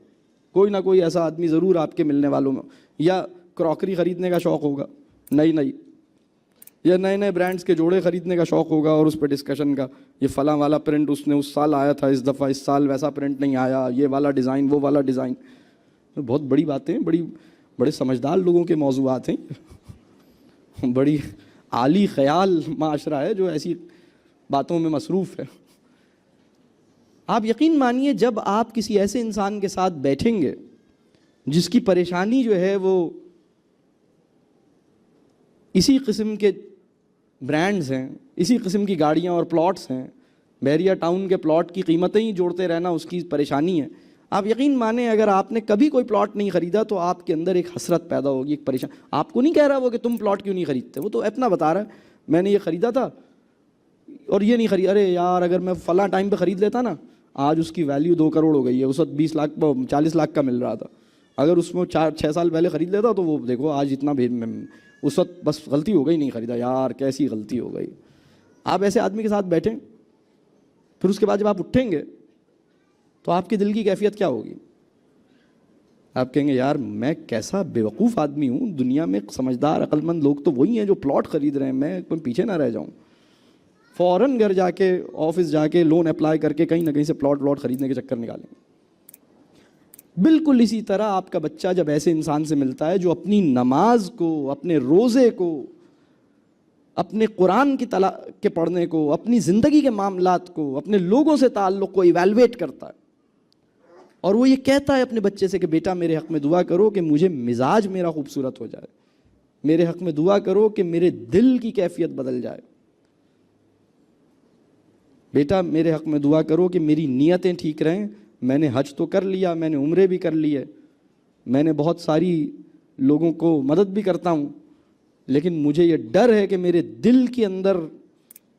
کوئی نہ کوئی ایسا آدمی ضرور آپ کے ملنے والوں میں، یا کراکری خریدنے کا شوق ہوگا نئی، یا نئے نئے برانڈز کے جوڑے خریدنے کا شوق ہوگا، اور اس پہ ڈسکشن کا یہ فلاں والا پرنٹ اس سال آیا تھا، اس دفعہ اس سال ویسا پرنٹ نہیں آیا، یہ والا ڈیزائن وہ والا ڈیزائن. بہت بڑی باتیں، بڑے سمجھدار لوگوں کے موضوعات ہیں. بڑی عالی خیال معاشرہ ہے جو ایسی باتوں میں مصروف ہے. آپ یقین مانیے جب آپ کسی ایسے انسان کے ساتھ بیٹھیں گے جس کی پریشانی جو ہے وہ اسی قسم کے برانڈز ہیں، اسی قسم کی گاڑیاں اور پلاٹس ہیں، بحریہ ٹاؤن کے پلاٹ کی قیمتیں ہی جوڑتے رہنا اس کی پریشانی ہے. آپ یقین مانیں اگر آپ نے کبھی کوئی پلاٹ نہیں خریدا تو آپ کے اندر ایک حسرت پیدا ہوگی، ایک پریشان. آپ کو نہیں کہہ رہا وہ کہ تم پلاٹ کیوں نہیں خریدتے، وہ تو اپنا بتا رہا ہے میں نے یہ خریدا تھا اور یہ نہیں خریدا. ارے یار اگر میں فلاں ٹائم پہ خرید لیتا نا، آج اس کی ویلیو 2 کروڑ ہو گئی ہے. اس وقت 20 لاکھ 40 لاکھ کا مل رہا تھا. اگر اس میں 4-6 سال پہلے خرید لیتا تو وہ دیکھو آج اتنا اس وقت بس غلطی ہو گئی نہیں خریدا، یار کیسی غلطی ہو گئی. آپ ایسے آدمی کے ساتھ بیٹھیں، پھر اس کے بعد جب آپ اٹھیں گے تو آپ کے دل کی کیفیت کیا ہوگی؟ آپ کہیں گے یار میں کیسا بیوقوف آدمی ہوں، دنیا میں سمجھدار عقل مند لوگ تو وہی ہیں جو پلاٹ خرید رہے ہیں، میں پیچھے نہ رہ جاؤں. فوراً گھر جا کے آفس جا کے لون اپلائی کر کے کہیں نہ کہیں سے پلاٹ خریدنے کے چکر نکالیں. بالکل اسی طرح آپ کا بچہ جب ایسے انسان سے ملتا ہے جو اپنی نماز کو، اپنے روزے کو، اپنے قرآن کے پڑھنے کو، اپنی زندگی کے معاملات کو، اپنے لوگوں سے تعلق کو ایویلویٹ کرتا ہے، اور وہ یہ کہتا ہے اپنے بچے سے کہ بیٹا میرے حق میں دعا کرو کہ مجھے مزاج میرا خوبصورت ہو جائے، میرے حق میں دعا کرو کہ میرے دل کی کیفیت بدل جائے، بیٹا میرے حق میں دعا کرو کہ میری نیتیں ٹھیک رہیں. میں نے حج تو کر لیا، میں نے عمرے بھی کر لیے، میں نے بہت ساری لوگوں کو مدد بھی کرتا ہوں، لیکن مجھے یہ ڈر ہے کہ میرے دل کے اندر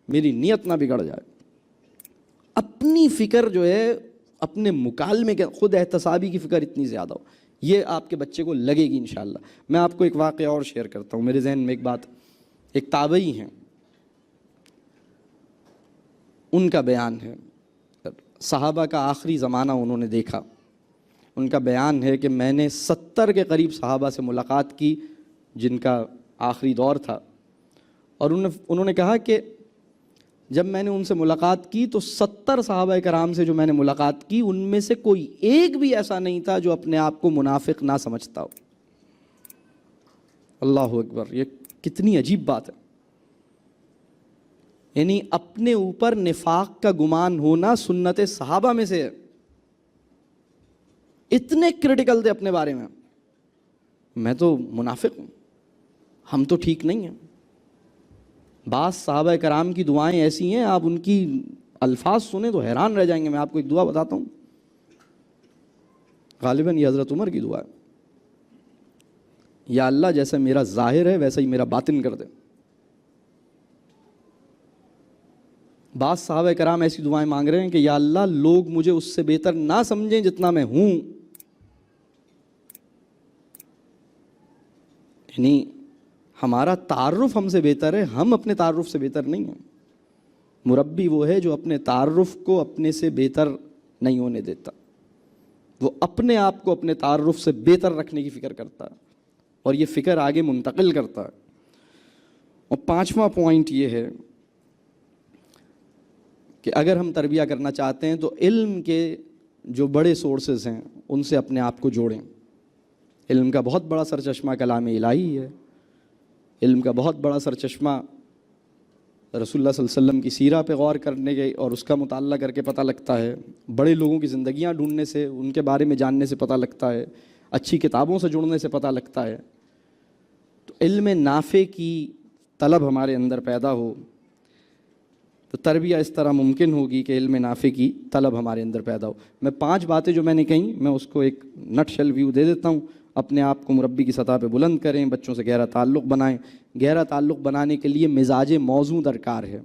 میری نیت نہ بگڑ جائے. اپنی فکر جو ہے، اپنے مکالمے کے خود احتسابی کی فکر اتنی زیادہ ہو، یہ آپ کے بچے کو لگے گی انشاءاللہ. میں آپ کو ایک واقعہ اور شیئر کرتا ہوں. میرے ذہن میں ایک بات، ایک تابعی ہیں، ان کا بیان ہے، صحابہ کا آخری زمانہ انہوں نے دیکھا. ان کا بیان ہے کہ میں نے 70 کے قریب صحابہ سے ملاقات کی جن کا آخری دور تھا، اور انہوں نے کہا کہ جب میں نے ان سے ملاقات کی تو 70 صحابہ کرام سے جو میں نے ملاقات کی ان میں سے کوئی ایک بھی ایسا نہیں تھا جو اپنے آپ کو منافق نہ سمجھتا ہو. اللہ اکبر، یہ کتنی عجیب بات ہے. یعنی اپنے اوپر نفاق کا گمان ہونا سنت صحابہ میں سے ہے. اتنے کرٹیکل تھے اپنے بارے میں تو منافق ہوں، ہم تو ٹھیک نہیں ہیں. بعض صحابہ کرام کی دعائیں ایسی ہیں، آپ ان کی الفاظ سنیں تو حیران رہ جائیں گے. میں آپ کو ایک دعا بتاتا ہوں، غالباً یہ حضرت عمر کی دعا ہے. یا اللہ جیسا میرا ظاہر ہے ویسا ہی میرا باطن کر دے. بعض صحابہ کرام ایسی دعائیں مانگ رہے ہیں کہ یا اللہ لوگ مجھے اس سے بہتر نہ سمجھیں جتنا میں ہوں. یعنی ہمارا تعارف ہم سے بہتر ہے، ہم اپنے تعارف سے بہتر نہیں ہیں. مربی وہ ہے جو اپنے تعارف کو اپنے سے بہتر نہیں ہونے دیتا، وہ اپنے آپ کو اپنے تعارف سے بہتر رکھنے کی فکر کرتا ہے اور یہ فکر آگے منتقل کرتا ہے. اور پانچواں پوائنٹ یہ ہے کہ اگر ہم تربیہ کرنا چاہتے ہیں تو علم کے جو بڑے سورسز ہیں ان سے اپنے آپ کو جوڑیں. علم کا بہت بڑا سرچشمہ کلام الہی ہے. علم کا بہت بڑا سرچشمہ رسول اللہ صلی اللہ علیہ وسلم کی سیرہ پہ غور کرنے کے اور اس کا مطالعہ کر کے پتہ لگتا ہے. بڑے لوگوں کی زندگیاں ڈھونڈنے سے، ان کے بارے میں جاننے سے پتہ لگتا ہے. اچھی کتابوں سے جڑنے سے پتہ لگتا ہے. تو علم نافع کی طلب ہمارے اندر پیدا ہو تو تربیہ اس طرح ممکن ہوگی کہ علم نافع کی طلب ہمارے اندر پیدا ہو. میں 5 باتیں جو میں نے کہیں میں اس کو ایک نٹ شل ویو دے دیتا ہوں. اپنے آپ کو مربی کی سطح پہ بلند کریں، بچوں سے گہرا تعلق بنائیں. گہرا تعلق بنانے کے لیے مزاج موزوں درکار ہے.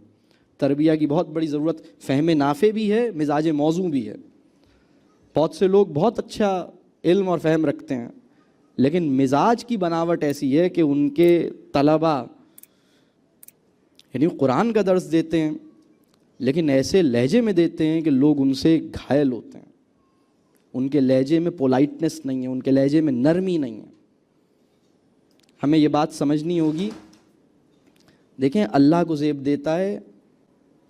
تربیہ کی بہت بڑی ضرورت فہم نافع بھی ہے، مزاج موزوں بھی ہے. بہت سے لوگ بہت اچھا علم اور فہم رکھتے ہیں لیکن مزاج کی بناوٹ ایسی ہے کہ ان کے طلبہ یعنی قرآن کا درس دیتے ہیں لیکن ایسے لہجے میں دیتے ہیں کہ لوگ ان سے گھائل ہوتے ہیں. ان کے لہجے میں پولائٹنس نہیں ہے، ان کے لہجے میں نرمی نہیں ہے. ہمیں یہ بات سمجھنی ہوگی. دیکھیں اللہ کو زیب دیتا ہے،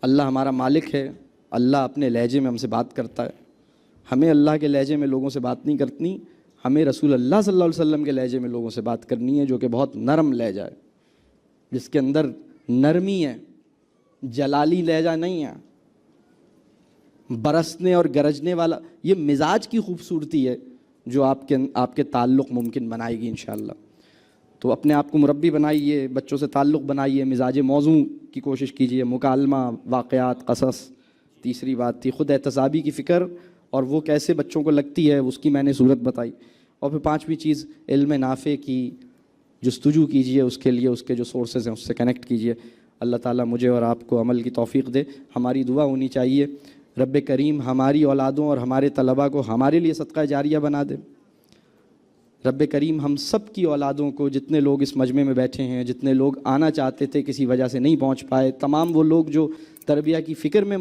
اللہ ہمارا مالک ہے، اللہ اپنے لہجے میں ہم سے بات کرتا ہے. ہمیں اللہ کے لہجے میں لوگوں سے بات نہیں کرنی، ہمیں رسول اللہ صلی اللہ علیہ وسلم کے لہجے میں لوگوں سے بات کرنی ہے جو کہ بہت نرم لہجہ ہے، جس کے اندر نرمی ہے، جلالی لہجہ نہیں ہے، برسنے اور گرجنے والا. یہ مزاج کی خوبصورتی ہے جو آپ کے تعلق ممکن بنائے گی انشاءاللہ. تو اپنے آپ کو مربی بنائیے، بچوں سے تعلق بنائیے، مزاج موزوں کی کوشش کیجیے، مکالمہ، واقعات، قصص. تیسری بات تھی خود احتسابی کی فکر، اور وہ کیسے بچوں کو لگتی ہے اس کی میں نے صورت بتائی. اور پھر 5ویں چیز علم نافع کی جستجو کیجیے، اس کے لیے اس کے جو سورسز ہیں اس سے کنیکٹ کیجیے. اللہ تعالیٰ مجھے اور آپ کو عمل کی توفیق دے. ہماری دعا ہونی چاہیے رب کریم ہماری اولادوں اور ہمارے طلباء کو ہمارے لیے صدقہ جاریہ بنا دے. رب کریم ہم سب کی اولادوں کو، جتنے لوگ اس مجمع میں بیٹھے ہیں، جتنے لوگ آنا چاہتے تھے کسی وجہ سے نہیں پہنچ پائے، تمام وہ لوگ جو تربیہ کی فکر میں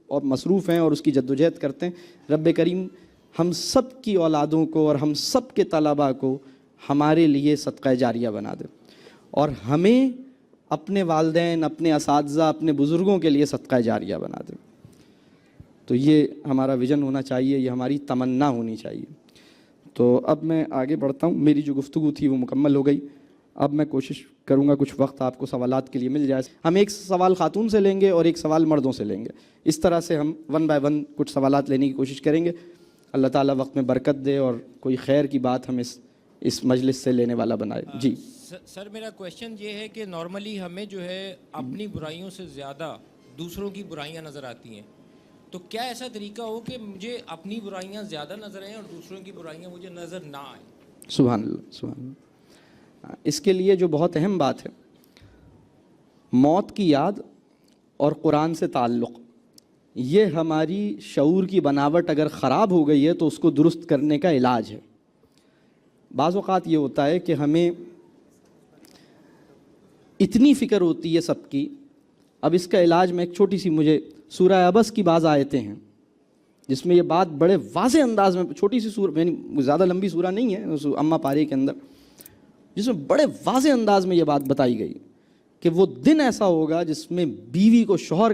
اور مصروف ہیں اور اس کی جدوجہد کرتے ہیں، رب کریم ہم سب کی اولادوں کو اور ہم سب کے طلباء کو ہمارے لیے صدقہ جاریہ بنا دے. اور ہمیں اپنے والدین، اپنے اساتذہ، اپنے بزرگوں کے لیے صدقہ جاریہ بنا دے. تو یہ ہمارا ویژن ہونا چاہیے، یہ ہماری تمنا ہونی چاہیے. تو اب میں آگے بڑھتا ہوں. میری جو گفتگو تھی وہ مکمل ہو گئی. اب میں کوشش کروں گا کچھ وقت آپ کو سوالات کے لیے مل جائے. ہم ایک سوال خاتون سے لیں گے اور ایک سوال مردوں سے لیں گے. اس طرح سے ہم 1 بائی 1 کچھ سوالات لینے کی کوشش کریں گے. اللہ تعالیٰ وقت میں برکت دے اور کوئی خیر کی بات ہم اس مجلس سے لینے والا بنائے. جی سر، میرا کویشچن یہ ہے کہ نارملی ہمیں جو ہے اپنی برائیوں سے زیادہ دوسروں کی برائیاں نظر آتی ہیں. تو کیا ایسا طریقہ ہو کہ مجھے اپنی برائیاں زیادہ نظر آئیں اور دوسروں کی برائیاں مجھے نظر نہ آئیں؟ سبحان اللہ، سبحان اللہ. اس کے لیے جو بہت اہم بات ہے، موت کی یاد اور قرآن سے تعلق، یہ ہماری شعور کی بناوٹ اگر خراب ہو گئی ہے تو اس کو درست کرنے کا علاج ہے. بعض اوقات یہ ہوتا ہے کہ ہمیں اتنی فکر ہوتی ہے سب کی. اب اس کا علاج میں ایک چھوٹی سی، مجھے سورہ عبس کی بعض آیتیں ہیں جس میں یہ بات بڑے واضح انداز میں، چھوٹی سی سورہ، یعنی زیادہ لمبی سورہ نہیں ہے، اما پارے کے اندر، جس میں بڑے واضح انداز میں یہ بات بتائی گئی کہ وہ دن ایسا ہوگا جس میں بیوی کو شوہر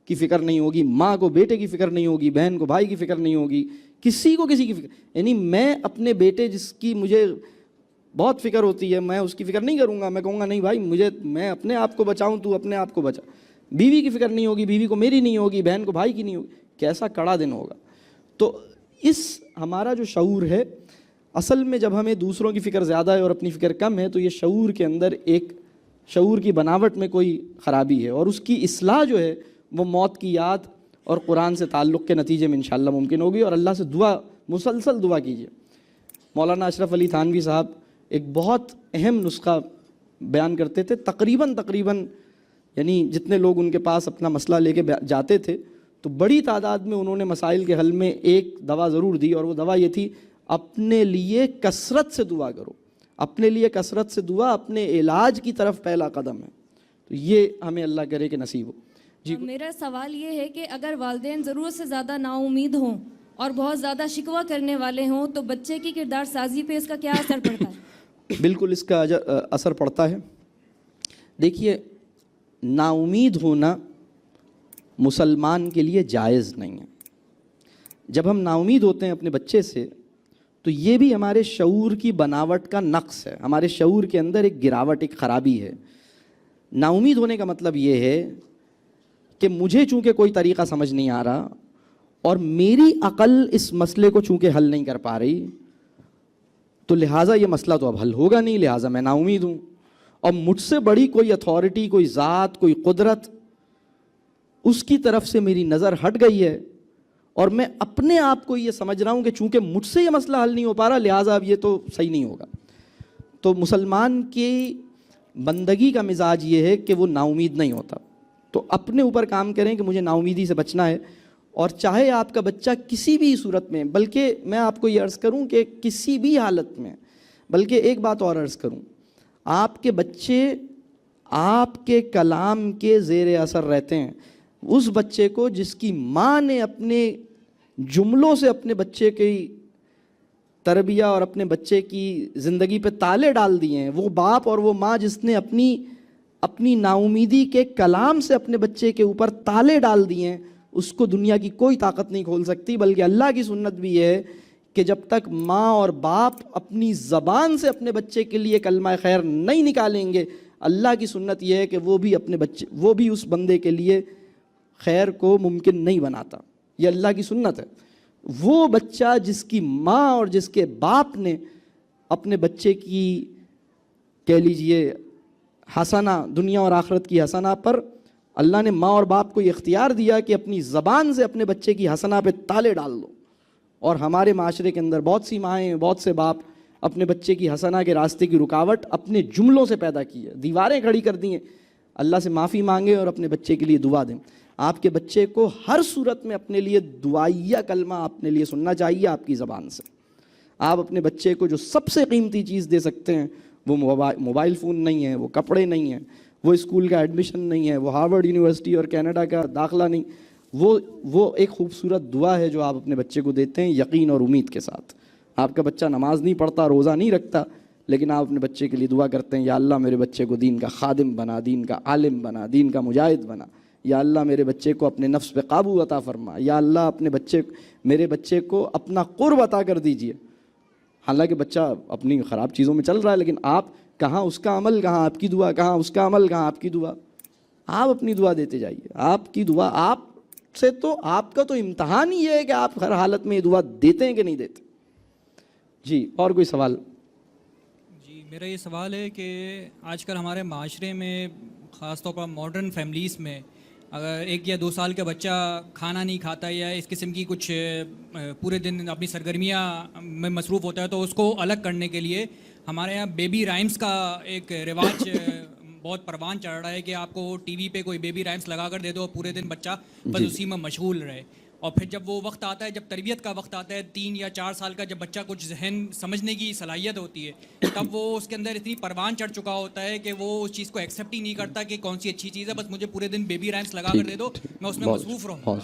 کی فکر نہیں ہوگی، ماں کو بیٹے کی فکر نہیں ہوگی، بہن کو بھائی کی فکر نہیں ہوگی، کسی کو کسی کی فکر. یعنی میں اپنے بیٹے جس کی مجھے بہت فکر ہوتی ہے, میں اس کی فکر نہیں کروں گا, میں کہوں گا نہیں بھائی میں اپنے آپ کو بچاؤں, تو اپنے آپ کو بچا. بیوی کی فکر نہیں ہوگی, بیوی کو میری نہیں ہوگی, بہن کو بھائی کی نہیں ہوگی, کیسا کڑا دن ہوگا. تو اس ہمارا جو شعور ہے, اصل میں جب ہمیں دوسروں کی فکر زیادہ ہے اور اپنی فکر کم ہے, تو یہ شعور کے اندر ایک شعور کی بناوٹ میں کوئی خرابی ہے, اور اس کی اصلاح جو ہے وہ موت کی یاد اور قرآن سے تعلق کے نتیجے میں انشاءاللہ ممکن ہوگی. اور اللہ سے دعا, مسلسل دعا کیجیے. مولانا اشرف علی تھانوی صاحب ایک بہت اہم نسخہ بیان کرتے تھے. تقریباً یعنی جتنے لوگ ان کے پاس اپنا مسئلہ لے کے جاتے تھے, تو بڑی تعداد میں انہوں نے مسائل کے حل میں ایک دوا ضرور دی, اور وہ دوا یہ تھی, اپنے لیے کثرت سے دعا کرو. اپنے لیے کثرت سے دعا اپنے علاج کی طرف پہلا قدم ہے. تو یہ ہمیں اللہ کرے کہ نصیب ہو. جی میرا سوال یہ ہے کہ اگر والدین ضرورت سے زیادہ نا امید ہوں اور بہت زیادہ شکوہ کرنے والے ہوں, تو بچے کی کردار سازی پہ اس کا کیا اثر پڑتا ہے؟ بالکل اس کا اثر پڑتا ہے. دیکھیے, نا امید ہونا مسلمان کے لیے جائز نہیں ہے. جب ہم نا امید ہوتے ہیں اپنے بچے سے, تو یہ بھی ہمارے شعور کی بناوٹ کا نقص ہے. ہمارے شعور کے اندر ایک گراوٹ, ایک خرابی ہے. نا امید ہونے کا مطلب یہ ہے کہ مجھے چونکہ کوئی طریقہ سمجھ نہیں آ رہا, اور میری عقل اس مسئلے کو چونکہ حل نہیں کر پا رہی, تو لہٰذا یہ مسئلہ تو اب حل ہوگا نہیں, لہٰذا میں نا امید ہوں. اور مجھ سے بڑی کوئی اتھارٹی, کوئی ذات, کوئی قدرت, اس کی طرف سے میری نظر ہٹ گئی ہے, اور میں اپنے آپ کو یہ سمجھ رہا ہوں کہ چونکہ مجھ سے یہ مسئلہ حل نہیں ہو پا رہا, لہٰذا اب یہ تو صحیح نہیں ہوگا. تو مسلمان کی بندگی کا مزاج یہ ہے کہ وہ نا امید نہیں ہوتا. تو اپنے اوپر کام کریں کہ مجھے نا امیدی سے بچنا ہے. اور چاہے آپ کا بچہ کسی بھی صورت میں, بلکہ میں آپ کو یہ عرض کروں کہ کسی بھی حالت میں, بلکہ ایک بات اور عرض کروں, آپ کے بچے آپ کے کلام کے زیر اثر رہتے ہیں. اس بچے کو جس کی ماں نے اپنے جملوں سے اپنے بچے کی تربیہ اور اپنے بچے کی زندگی پہ تالے ڈال دیے ہیں, وہ باپ اور وہ ماں جس نے اپنی نا امیدی کے کلام سے اپنے بچے کے اوپر تالے ڈال دیے ہیں, اس کو دنیا کی کوئی طاقت نہیں کھول سکتی. بلکہ اللہ کی سنت بھی یہ ہے کہ جب تک ماں اور باپ اپنی زبان سے اپنے بچے کے لیے کلمہ خیر نہیں نکالیں گے, اللہ کی سنت یہ ہے کہ وہ بھی اس بندے کے لیے خیر کو ممکن نہیں بناتا. یہ اللہ کی سنت ہے. وہ بچہ جس کی ماں اور جس کے باپ نے اپنے بچے کی کہہ لیجئے حسنہ, دنیا اور آخرت کی حسنہ پر, اللہ نے ماں اور باپ کو یہ اختیار دیا کہ اپنی زبان سے اپنے بچے کی حسنہ پہ تالے ڈال دو. اور ہمارے معاشرے کے اندر بہت سی مائیں, بہت سے باپ اپنے بچے کی حسنہ کے راستے کی رکاوٹ اپنے جملوں سے پیدا کی ہے, دیواریں کھڑی کر دی ہیں. اللہ سے معافی مانگیں اور اپنے بچے کے لیے دعا دیں. آپ کے بچے کو ہر صورت میں اپنے لیے دعائیہ کلمہ اپنے لیے سننا چاہیے آپ کی زبان سے. آپ اپنے بچے کو جو سب سے قیمتی چیز دے سکتے ہیں وہ موبائل فون نہیں ہے, وہ کپڑے نہیں ہیں, وہ اسکول کا ایڈمیشن نہیں ہے, وہ ہارورڈ یونیورسٹی اور کینیڈا کا داخلہ نہیں, وہ ایک خوبصورت دعا ہے جو آپ اپنے بچے کو دیتے ہیں یقین اور امید کے ساتھ. آپ کا بچہ نماز نہیں پڑھتا, روزہ نہیں رکھتا, لیکن آپ اپنے بچے کے لیے دعا کرتے ہیں, یا اللہ میرے بچے کو دین کا خادم بنا, دین کا عالم بنا, دین کا مجاہد بنا. یا اللہ میرے بچے کو اپنے نفس پہ قابو عطا فرما. یا اللہ میرے بچے کو اپنا قرب عطا کر دیجئے. حالانکہ بچہ اپنی خراب چیزوں میں چل رہا ہے, لیکن آپ کہاں اس کا عمل, کہاں آپ کی دعا, کہاں اس کا عمل, کہاں آپ کی دعا. آپ اپنی دعا دیتے جائیے. آپ کی دعا, آپ سے تو آپ کا تو امتحان ہی ہے کہ آپ ہر حالت میں یہ دعا دیتے ہیں کہ نہیں دیتے. جی اور کوئی سوال؟ جی میرا یہ سوال ہے کہ آج کل ہمارے معاشرے میں خاص طور پر ماڈرن فیملیز میں اگر 1 یا 2 سال کا بچہ کھانا نہیں کھاتا یا اس قسم کی کچھ پورے دن اپنی سرگرمیاں میں مصروف ہوتا ہے, تو اس کو الگ کرنے کے لیے ہمارے یہاں بیبی رائمس کا ایک رواج بہت پروان چڑھ رہا ہے کہ آپ کو ٹی وی پہ کوئی بیبی رائمس لگا کر دے دو, پورے دن بچہ بس اسی میں مشغول رہے. اور پھر جب وہ وقت آتا ہے, جب تربیت کا وقت آتا ہے 3 یا 4 سال کا, جب بچہ کچھ ذہن سمجھنے کی صلاحیت ہوتی ہے, تب وہ اس کے اندر اتنی پروان چڑھ چکا ہوتا ہے کہ وہ اس چیز کو ایکسیپٹ ہی نہیں کرتا کہ کون سی اچھی چیز ہے, بس مجھے پورے دن بیبی رائمس لگا کر دے دو, میں اس میں مصروف رہوں.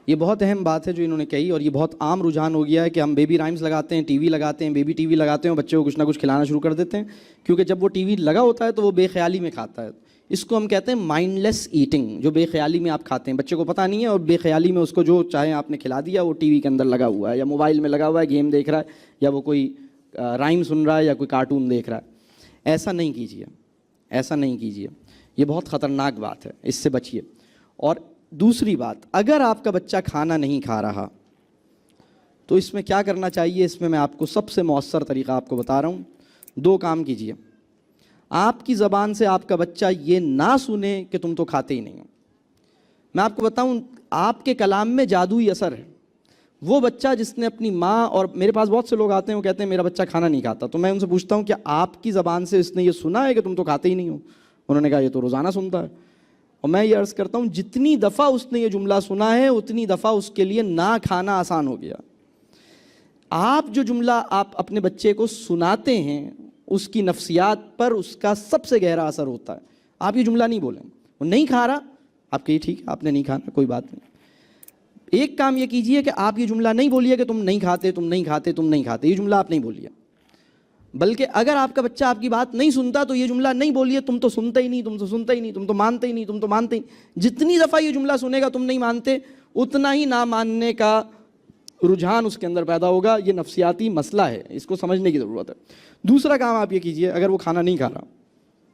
یہ بہت اہم بات ہے جو انہوں نے کہی, اور یہ بہت عام رجحان ہو گیا ہے کہ ہم بیبی رائمس لگاتے ہیں, ٹی وی لگاتے ہیں, بیبی ٹی وی لگاتے ہیں اور بچے کو کچھ نہ کچھ کھلانا شروع کر دیتے ہیں. کیونکہ جب وہ ٹی وی لگا ہوتا ہے تو وہ بے خیالی میں کھاتا ہے. اس کو ہم کہتے ہیں مائنڈ لیس ایٹنگ, جو بے خیالی میں آپ کھاتے ہیں, بچے کو پتہ نہیں ہے اور بے خیالی میں اس کو جو چاہیں آپ نے کھلا دیا, وہ ٹی وی کے اندر لگا ہوا ہے یا موبائل میں لگا ہوا ہے, گیم دیکھ رہا ہے, یا وہ کوئی رائم سن رہا ہے یا کوئی کارٹون دیکھ رہا ہے. ایسا نہیں کیجیے, ایسا نہیں کیجیے, یہ بہت خطرناک بات ہے, اس سے بچیے. اور دوسری بات, اگر آپ کا بچہ کھانا نہیں کھا رہا تو اس میں کیا کرنا چاہیے, اس میں آپ کو سب سے مؤثر طریقہ آپ کو بتا رہا ہوں. 2 کام کیجیے. آپ کی زبان سے آپ کا بچہ یہ نہ سنے کہ تم تو کھاتے ہی نہیں ہو. میں آپ کو بتاؤں, آپ کے کلام میں جادوئی اثر ہے. وہ بچہ جس نے اپنی ماں, اور میرے پاس بہت سے لوگ آتے ہیں وہ کہتے ہیں میرا بچہ کھانا نہیں کھاتا, تو میں ان سے پوچھتا ہوں کہ آپ کی زبان سے اس نے یہ سنا ہے کہ تم تو کھاتے ہی نہیں ہو؟ انہوں نے کہا یہ تو روزانہ سنتا ہے. اور میں یہ عرض کرتا ہوں جتنی دفعہ اس نے یہ جملہ سنا ہے اتنی دفعہ اس کے لیے نہ کھانا آسان ہو گیا. آپ جو جملہ آپ اپنے بچے کو سناتے ہیں اس کی نفسیات پر اس کا سب سے گہرا اثر ہوتا ہے. آپ یہ جملہ نہیں بولیں, وہ نہیں کھا رہا, آپ کہیے ٹھیک ہے آپ نے نہیں کھانا, کوئی بات نہیں. ایک کام یہ کیجئے کہ آپ یہ جملہ نہیں بولیے کہ تم نہیں کھاتے, تم نہیں کھاتے, تم نہیں کھاتے, یہ جملہ آپ نہیں بولیے. بلکہ اگر آپ کا بچہ آپ کی بات نہیں سنتا تو یہ جملہ نہیں بولیے تم تو سنتے ہی نہیں, تم تو سنتے ہی نہیں, تم تو مانتے ہی نہیں, تم تو مانتے ہی نہیں. جتنی دفعہ یہ جملہ سنے گا تم نہیں مانتے, اتنا ہی نہ ماننے کا رجحان اس کے اندر پیدا ہوگا. یہ نفسیاتی مسئلہ ہے, اس کو سمجھنے کی ضرورت ہے. دوسرا کام آپ یہ کیجئے, اگر وہ کھانا نہیں کھا رہا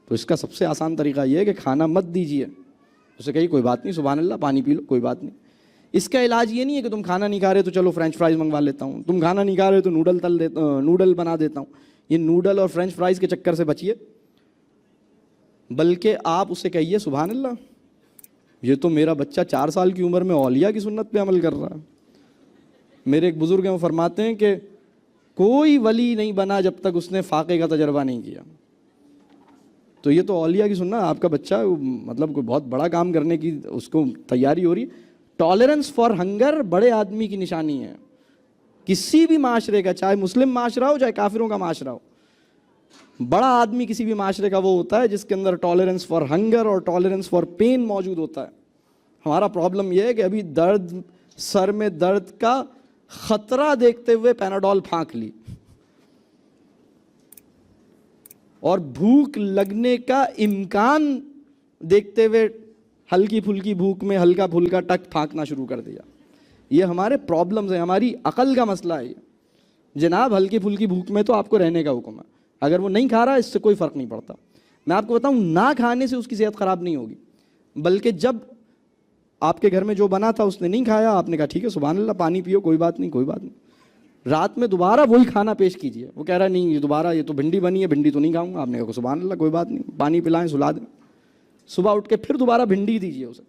تو اس کا سب سے آسان طریقہ یہ ہے کہ کھانا مت دیجئے. اسے کہیے کوئی بات نہیں, سبحان اللہ, پانی پی لو, کوئی بات نہیں. اس کا علاج یہ نہیں ہے کہ تم کھانا نہیں کھا رہے تو چلو فرینچ فرائز منگوا لیتا ہوں, تم کھانا نہیں کھا رہے تو نوڈل بنا دیتا ہوں. یہ نوڈل اور فرینچ فرائز کے چکر سے بچیے, بلکہ آپ اسے کہیے سبحان اللہ, یہ تو میرا بچہ 4 سال کی عمر میں اولیاء کی سنت پہ عمل کر رہا ہے. میرے ایک بزرگ ہیں وہ فرماتے ہیں کہ کوئی ولی نہیں بنا جب تک اس نے فاقے کا تجربہ نہیں کیا. تو یہ تو اولیاء کی سنت, آپ کا بچہ مطلب کوئی بہت بڑا کام کرنے کی اس کو تیاری ہو رہی ہے. ٹالرنس فار ہنگر بڑے آدمی کی نشانی ہے. کسی بھی معاشرے کا, چاہے مسلم معاشرہ ہو چاہے کافروں کا معاشرہ ہو, بڑا آدمی کسی بھی معاشرے کا وہ ہوتا ہے جس کے اندر ٹالرنس فار ہنگر اور ٹالرنس فار پین موجود ہوتا ہے. ہمارا پرابلم یہ ہے کہ ابھی درد, سر میں درد کا خطرہ دیکھتے ہوئے پیناڈول پھانک لی, اور بھوک لگنے کا امکان دیکھتے ہوئے ہلکی پھلکی بھوک میں ہلکا پھلکا ٹک پھانکنا شروع کر دیا. یہ ہمارے پرابلمز ہیں, ہماری عقل کا مسئلہ ہے. جناب ہلکی پھلکی بھوک میں تو آپ کو رہنے کا حکم ہے, اگر وہ نہیں کھا رہا اس سے کوئی فرق نہیں پڑتا. میں آپ کو بتاؤں نہ کھانے سے اس کی صحت خراب نہیں ہوگی, بلکہ جب آپ کے گھر میں جو بنا تھا اس نے نہیں کھایا, آپ نے کہا ٹھیک ہے سبحان اللہ پانی پیو, کوئی بات نہیں, کوئی بات نہیں. رات میں دوبارہ وہی کھانا پیش کیجیے, وہ کہہ رہا ہے نہیں یہ دوبارہ, یہ تو بھنڈی بنی ہے, بھنڈی تو نہیں کھاؤں گا. آپ نے کہا سبحان اللہ کوئی بات نہیں, پانی پلائیں, سلا دیں. صبح اٹھ کے پھر دوبارہ بھنڈی دیجیے اسے,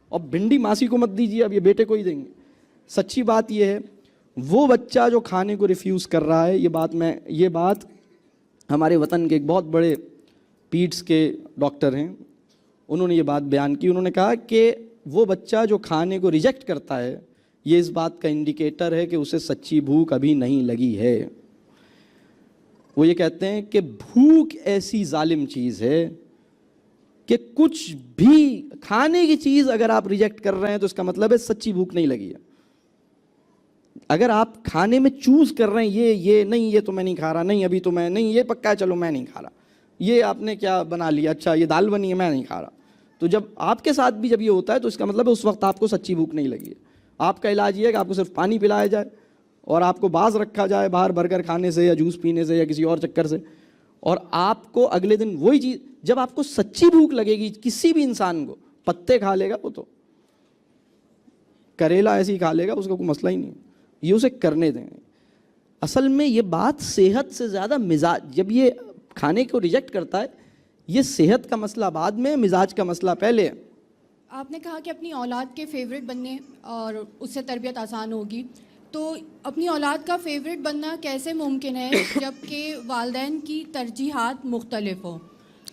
اور بھنڈی ماسی کو مت دیجیے, اب یہ بیٹے کو ہی دیں گے. سچی بات یہ ہے وہ بچہ جو کھانے کو ریفیوز کر رہا ہے, یہ بات ہمارے وطن کے ایک بہت بڑے پیٹس کے ڈاکٹر ہیں, انہوں نے یہ بات بیان کی. انہوں نے کہا کہ وہ بچہ جو کھانے کو ریجیکٹ کرتا ہے یہ اس بات کا انڈیکیٹر ہے کہ اسے سچی بھوک ابھی نہیں لگی ہے. وہ یہ کہتے ہیں کہ بھوک ایسی ظالم چیز ہے کہ کچھ بھی کھانے کی چیز اگر آپ ریجیکٹ کر رہے ہیں تو اس کا مطلب ہے سچی بھوک نہیں لگی ہے. اگر آپ کھانے میں چوز کر رہے ہیں یہ نہیں, یہ تو میں نہیں کھا رہا, نہیں ابھی تو میں نہیں, یہ پکا ہے چلو میں نہیں کھا رہا, یہ آپ نے کیا بنا لیا, اچھا یہ دال بنی ہے میں نہیں کھا رہا, تو جب آپ کے ساتھ بھی جب یہ ہوتا ہے تو اس کا مطلب ہے اس وقت آپ کو سچی بھوک نہیں لگی ہے. آپ کا علاج یہ ہے کہ آپ کو صرف پانی پلایا جائے اور آپ کو باز رکھا جائے باہر برگر کھانے سے یا جوس پینے سے یا کسی اور چکر سے, اور آپ کو اگلے دن وہی چیز, جب آپ کو سچی بھوک لگے گی کسی بھی انسان کو, پتے کھا لے گا وہ تو کریلا ایسے ہی کھا لے گا, اس کا کوئی مسئلہ ہی نہیں, یہ اسے کرنے دیں. اصل میں یہ بات صحت سے زیادہ مزاج, جب یہ کھانے کو ریجیکٹ کرتا ہے یہ صحت کا مسئلہ بعد میں, مزاج کا مسئلہ پہلے ہے. آپ نے کہا کہ اپنی اولاد کے فیوریٹ بننے اور اس سے تربیت آسان ہوگی, تو اپنی اولاد کا فیوریٹ بننا کیسے ممکن ہے جب کہ والدین کی ترجیحات مختلف ہوں؟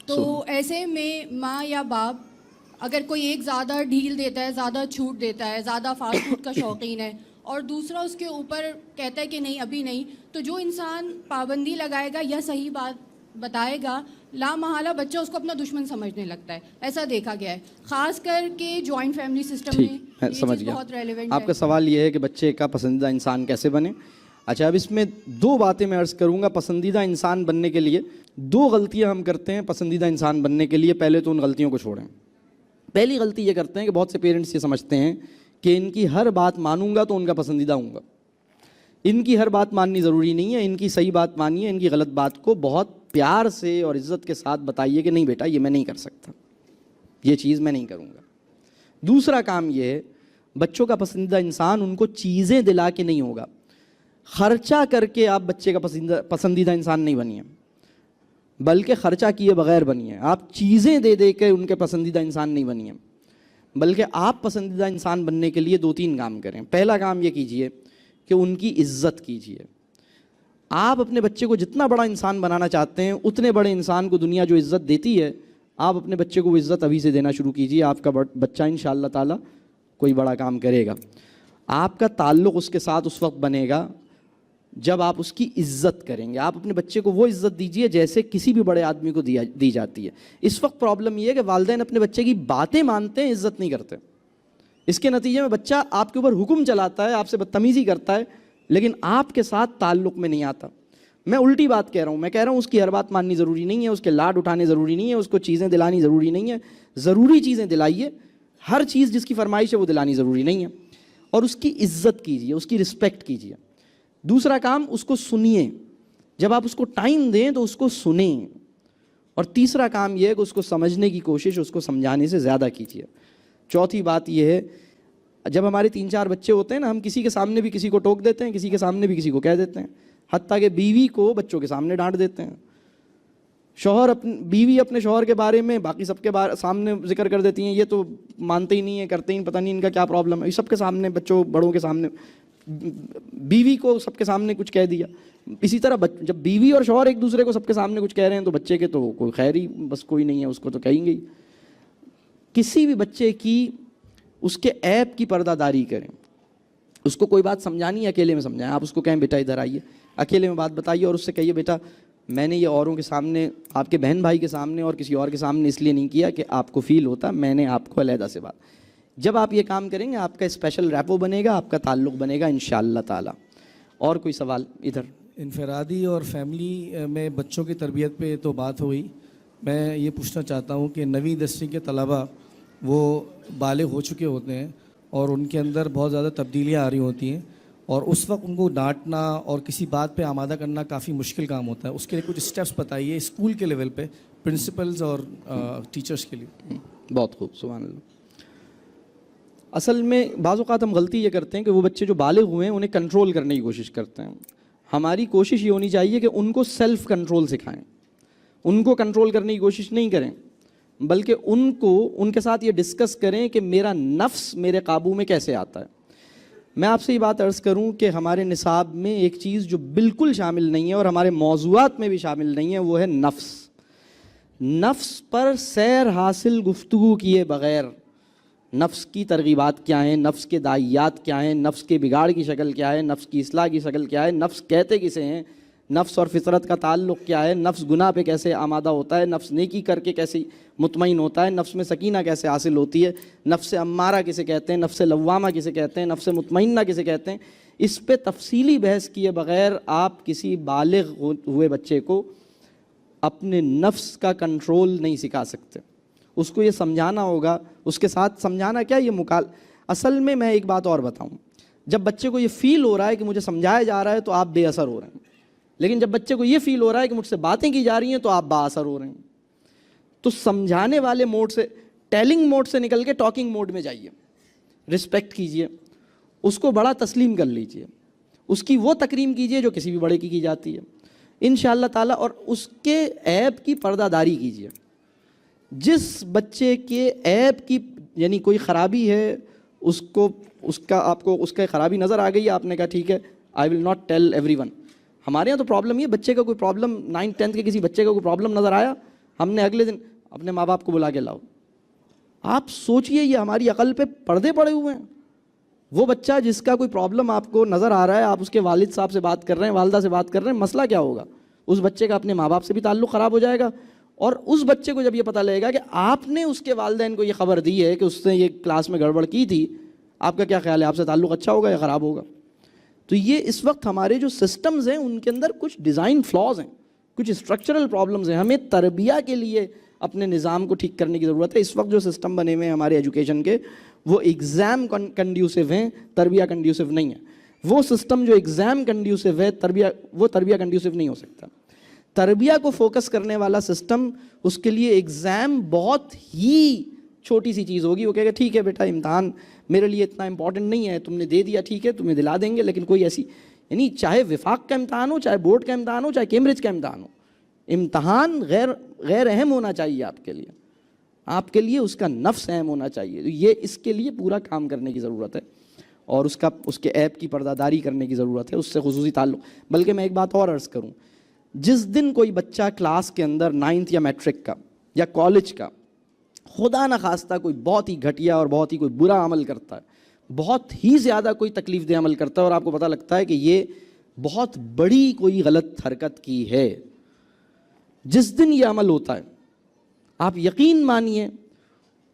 تو ایسے میں ماں یا باپ اگر کوئی ایک زیادہ ڈھیل دیتا ہے, زیادہ چھوٹ دیتا ہے, زیادہ فاسٹ فوڈ کا شوقین ہے, اور دوسرا اس کے اوپر کہتا ہے کہ نہیں ابھی نہیں, تو جو انسان پابندی لگائے گا یا صحیح بات بتائے گا لا محالہ بچہ اس کو اپنا دشمن سمجھنے لگتا ہے. ایسا دیکھا گیا ہے خاص کر کے جوائنٹ فیملی سسٹم میں, یہ سمجھ چیز گیا. بہت ریلیونٹ ہے. آپ کا سوال یہ ہے کہ بچے کا پسندیدہ انسان کیسے بنے. اچھا اب اس میں 2 باتیں میں عرض کروں گا. پسندیدہ انسان بننے کے لیے 2 غلطیاں ہم کرتے ہیں پسندیدہ انسان بننے کے لیے. پہلے تو ان غلطیوں کو چھوڑیں. پہلی غلطی یہ کرتے ہیں کہ بہت سے پیرنٹس یہ سمجھتے ہیں کہ ان کی ہر بات مانوں گا تو ان کا پسندیدہ ہوں گا. ان کی ہر بات ماننی ضروری نہیں ہے, ان کی صحیح بات مانیے, ان کی غلط بات کو بہت پیار سے اور عزت کے ساتھ بتائیے کہ نہیں بیٹا یہ میں نہیں کر سکتا, یہ چیز میں نہیں کروں گا. دوسرا کام یہ ہے, بچوں کا پسندیدہ انسان ان کو چیزیں دلا کے نہیں ہوگا. خرچہ کر کے آپ بچے کا پسندیدہ انسان نہیں بنیے, بلکہ خرچہ کیے بغیر بنیے. آپ چیزیں دے دے کے ان کے پسندیدہ انسان نہیں بنیے, بلکہ آپ پسندیدہ انسان بننے کے لیے 2-3 کام کریں. پہلا کام یہ کیجئے کہ ان کی عزت کیجئے. آپ اپنے بچے کو جتنا بڑا انسان بنانا چاہتے ہیں, اتنے بڑے انسان کو دنیا جو عزت دیتی ہے, آپ اپنے بچے کو وہ عزت ابھی سے دینا شروع کیجئے. آپ کا بچہ انشاءاللہ تعالی کوئی بڑا کام کرے گا. آپ کا تعلق اس کے ساتھ اس وقت بنے گا جب آپ اس کی عزت کریں گے. آپ اپنے بچے کو وہ عزت دیجئے جیسے کسی بھی بڑے آدمی کو دی جاتی ہے. اس وقت پرابلم یہ ہے کہ والدین اپنے بچے کی باتیں مانتے ہیں, عزت نہیں کرتے. اس کے نتیجے میں بچہ آپ کے اوپر حکم چلاتا ہے, آپ سے بدتمیزی کرتا ہے, لیکن آپ کے ساتھ تعلق میں نہیں آتا. میں الٹی بات کہہ رہا ہوں, میں کہہ رہا ہوں اس کی ہر بات ماننی ضروری نہیں ہے, اس کے لاڈ اٹھانے ضروری نہیں ہے, اس کو چیزیں دلانی ضروری نہیں ہے. ضروری چیزیں دلائیے, ہر چیز جس کی فرمائش ہے وہ دلانی ضروری نہیں ہے. اور اس کی عزت کیجیے, اس کی رسپیکٹ کیجیے. دوسرا کام, اس کو سنیے. جب آپ اس کو ٹائم دیں تو اس کو سنیں. اور تیسرا کام یہ ہے کہ اس کو سمجھنے کی کوشش اس کو سمجھانے سے زیادہ کیجیے. چوتھی بات یہ ہے, جب ہمارے 3-4 بچے ہوتے ہیں نا, ہم کسی کے سامنے بھی کسی کو ٹوک دیتے ہیں, کسی کے سامنے بھی کسی کو کہہ دیتے ہیں, حتیٰ کہ بیوی کو بچوں کے سامنے ڈانٹ دیتے ہیں. بیوی اپنے شوہر کے بارے میں باقی سب کے سامنے ذکر کر دیتی ہیں, یہ تو مانتے ہی نہیں ہیں, کرتے ہی, پتہ نہیں ان کا کیا پرابلم ہے. یہ سب کے سامنے, بچوں بڑوں کے سامنے, بیوی کو سب کے سامنے کچھ کہہ دیا. اسی طرح جب بیوی اور شوہر ایک دوسرے کو سب کے سامنے کچھ کہہ رہے ہیں تو بچے کے تو کوئی خیر ہی بس کوئی نہیں ہے, اس کو تو کہیں گے ہی. کسی بھی بچے کی اس کے عیب کی پردہ داری کریں. اس کو کوئی بات سمجھانی ہے, اکیلے میں سمجھائیں. آپ اس کو کہیں بیٹا ادھر آئیے, اکیلے میں بات بتائیے, اور اس سے کہیے بیٹا میں نے یہ اوروں کے سامنے, آپ کے بہن بھائی کے سامنے اور کسی اور کے سامنے اس لیے نہیں کیا کہ آپ کو فیل ہوتا, میں نے آپ کو علیحدہ سے بات. جب آپ یہ کام کریں گے آپ کا اسپیشل ریپو بنے گا, آپ کا تعلق بنے گا انشاءاللہ تعالی. اور کوئی سوال ادھر؟ انفرادی اور فیملی میں بچوں کی تربیت پہ تو بات ہوئی. میں یہ پوچھنا چاہتا ہوں کہ 9ویں 10ویں کے طلباء وہ بالغ ہو چکے ہوتے ہیں اور ان کے اندر بہت زیادہ تبدیلیاں آ رہی ہوتی ہیں, اور اس وقت ان کو ڈانٹنا اور کسی بات پہ آمادہ کرنا کافی مشکل کام ہوتا ہے. اس کے لیے کچھ اسٹیپس بتائیے اسکول کے لیول پہ, پرنسپلز اور ٹیچرز کے لیے. بہت خوب, سبحان اللہ. اصل میں بعض اوقات ہم غلطی یہ کرتے ہیں کہ وہ بچے جو بالغ ہوئے ہیں انہیں کنٹرول کرنے کی کوشش کرتے ہیں. ہماری کوشش یہ ہونی چاہیے کہ ان کو سیلف کنٹرول سکھائیں. ان کو کنٹرول کرنے کی کوشش نہیں کریں, بلکہ ان کے ساتھ یہ ڈسکس کریں کہ میرا نفس میرے قابو میں کیسے آتا ہے. میں آپ سے یہ بات عرض کروں کہ ہمارے نصاب میں ایک چیز جو بالکل شامل نہیں ہے اور ہمارے موضوعات میں بھی شامل نہیں ہے, وہ ہے نفس. نفس پر سیر حاصل گفتگو کیے بغیر نفس کی ترغیبات کیا ہیں, نفس کے داعیات کیا ہیں, نفس کے بگاڑ کی شکل کیا ہے, نفس کی اصلاح کی شکل کیا ہے, نفس کہتے کسے ہیں, نفس اور فطرت کا تعلق کیا ہے, نفس گناہ پہ کیسے آمادہ ہوتا ہے, نفس نیکی کر کے کیسے مطمئن ہوتا ہے, نفس میں سکینہ کیسے حاصل ہوتی ہے, نفس امارہ کسے کہتے ہیں, نفس لوامہ کسے کہتے ہیں, نفس مطمئنہ کسے کہتے ہیں. اس پہ تفصیلی بحث کیے بغیر آپ کسی بالغ ہوئے بچے کو اپنے نفس کا کنٹرول نہیں سکھا سکتے. اس کو یہ سمجھانا ہوگا, اس کے ساتھ سمجھانا کیا, یہ اصل میں ایک بات اور بتاؤں, جب بچے کو یہ فیل ہو رہا ہے کہ مجھے سمجھایا جا رہا ہے تو آپ بے اثر ہو رہے ہیں, لیکن جب بچے کو یہ فیل ہو رہا ہے کہ مجھ سے باتیں کی جا رہی ہیں تو آپ با اثر ہو رہے ہیں. تو سمجھانے والے موڈ سے, ٹیلنگ موڈ سے نکل کے ٹاکنگ موڈ میں جائیے. رسپیکٹ کیجئے, اس کو بڑا تسلیم کر لیجئے, اس کی وہ تکریم کیجئے جو کسی بھی بڑے کی جاتی ہے انشاءاللہ تعالی, اور اس کے عیب کی پردہ داری کیجئے. جس بچے کے عیب کی یعنی کوئی خرابی ہے, آپ کو اس کا خرابی نظر آ گئی, آپ نے کہا ٹھیک ہے I will not tell everyone. ہمارے یہاں تو پرابلم یہ, بچے کا کوئی پرابلم 9th 10th کے کسی بچے کا کوئی پرابلم نظر آیا, ہم نے اگلے دن اپنے ماں باپ کو بلا کے لاؤ. آپ سوچئے یہ ہماری عقل پہ پردے پڑے ہوئے ہیں. وہ بچہ جس کا کوئی پرابلم آپ کو نظر آ رہا ہے, آپ اس کے والد صاحب سے بات کر رہے ہیں, والدہ سے بات کر رہے ہیں, مسئلہ کیا ہوگا؟ اس بچے کا اپنے ماں باپ سے بھی تعلق خراب ہو جائے گا, اور اس بچے کو جب یہ پتہ لگے گا کہ آپ نے اس کے والدین کو یہ خبر دی ہے کہ اس نے یہ کلاس میں گڑبڑ کی تھی, آپ کا کیا خیال ہے, آپ سے تعلق اچھا ہوگا یا خراب ہوگا؟ تو یہ اس وقت ہمارے جو سسٹمز ہیں ان کے اندر کچھ ڈیزائن فلاز ہیں, کچھ اسٹرکچرل پرابلمز ہیں. ہمیں تربیہ کے لیے اپنے نظام کو ٹھیک کرنے کی ضرورت ہے. اس وقت جو سسٹم بنے ہوئے ہیں ہمارے ایجوکیشن کے, وہ ایگزام کنڈیوسو ہیں, تربیہ کنڈیوسو نہیں ہے. وہ سسٹم جو ایگزام کنڈیوسو ہے وہ تربیہ کنڈیوسو نہیں ہو سکتا. تربیہ کو فوکس کرنے والا سسٹم اس کے لیے ایگزام بہت ہی چھوٹی سی چیز ہوگی. وہ کہے گا ٹھیک ہے بیٹا امتحان میرے لیے اتنا امپورٹنٹ نہیں ہے, تم نے دے دیا ٹھیک ہے تمہیں دلا دیں گے, لیکن کوئی ایسی یعنی چاہے وفاق کا امتحان ہو, چاہے بورڈ کا امتحان ہو, چاہے کیمبرج کا امتحان ہو, امتحان غیر اہم ہونا چاہیے آپ کے لیے. آپ کے لیے اس کا نفس اہم ہونا چاہیے. یہ اس کے لیے پورا کام کرنے کی ضرورت ہے اور اس کے ایپ کی پردہ داری کرنے کی ضرورت ہے, اس سے خصوصی تعلق. بلکہ میں ایک بات اور عرض کروں, جس دن کوئی بچہ کلاس کے اندر 9th یا میٹرک کا یا کالج کا خدا نخواستہ کوئی بہت ہی گھٹیا اور بہت ہی کوئی برا عمل کرتا ہے, بہت ہی زیادہ کوئی تکلیف دہ عمل کرتا ہے اور آپ کو پتہ لگتا ہے کہ یہ بہت بڑی کوئی غلط حرکت کی ہے, جس دن یہ عمل ہوتا ہے آپ یقین مانیے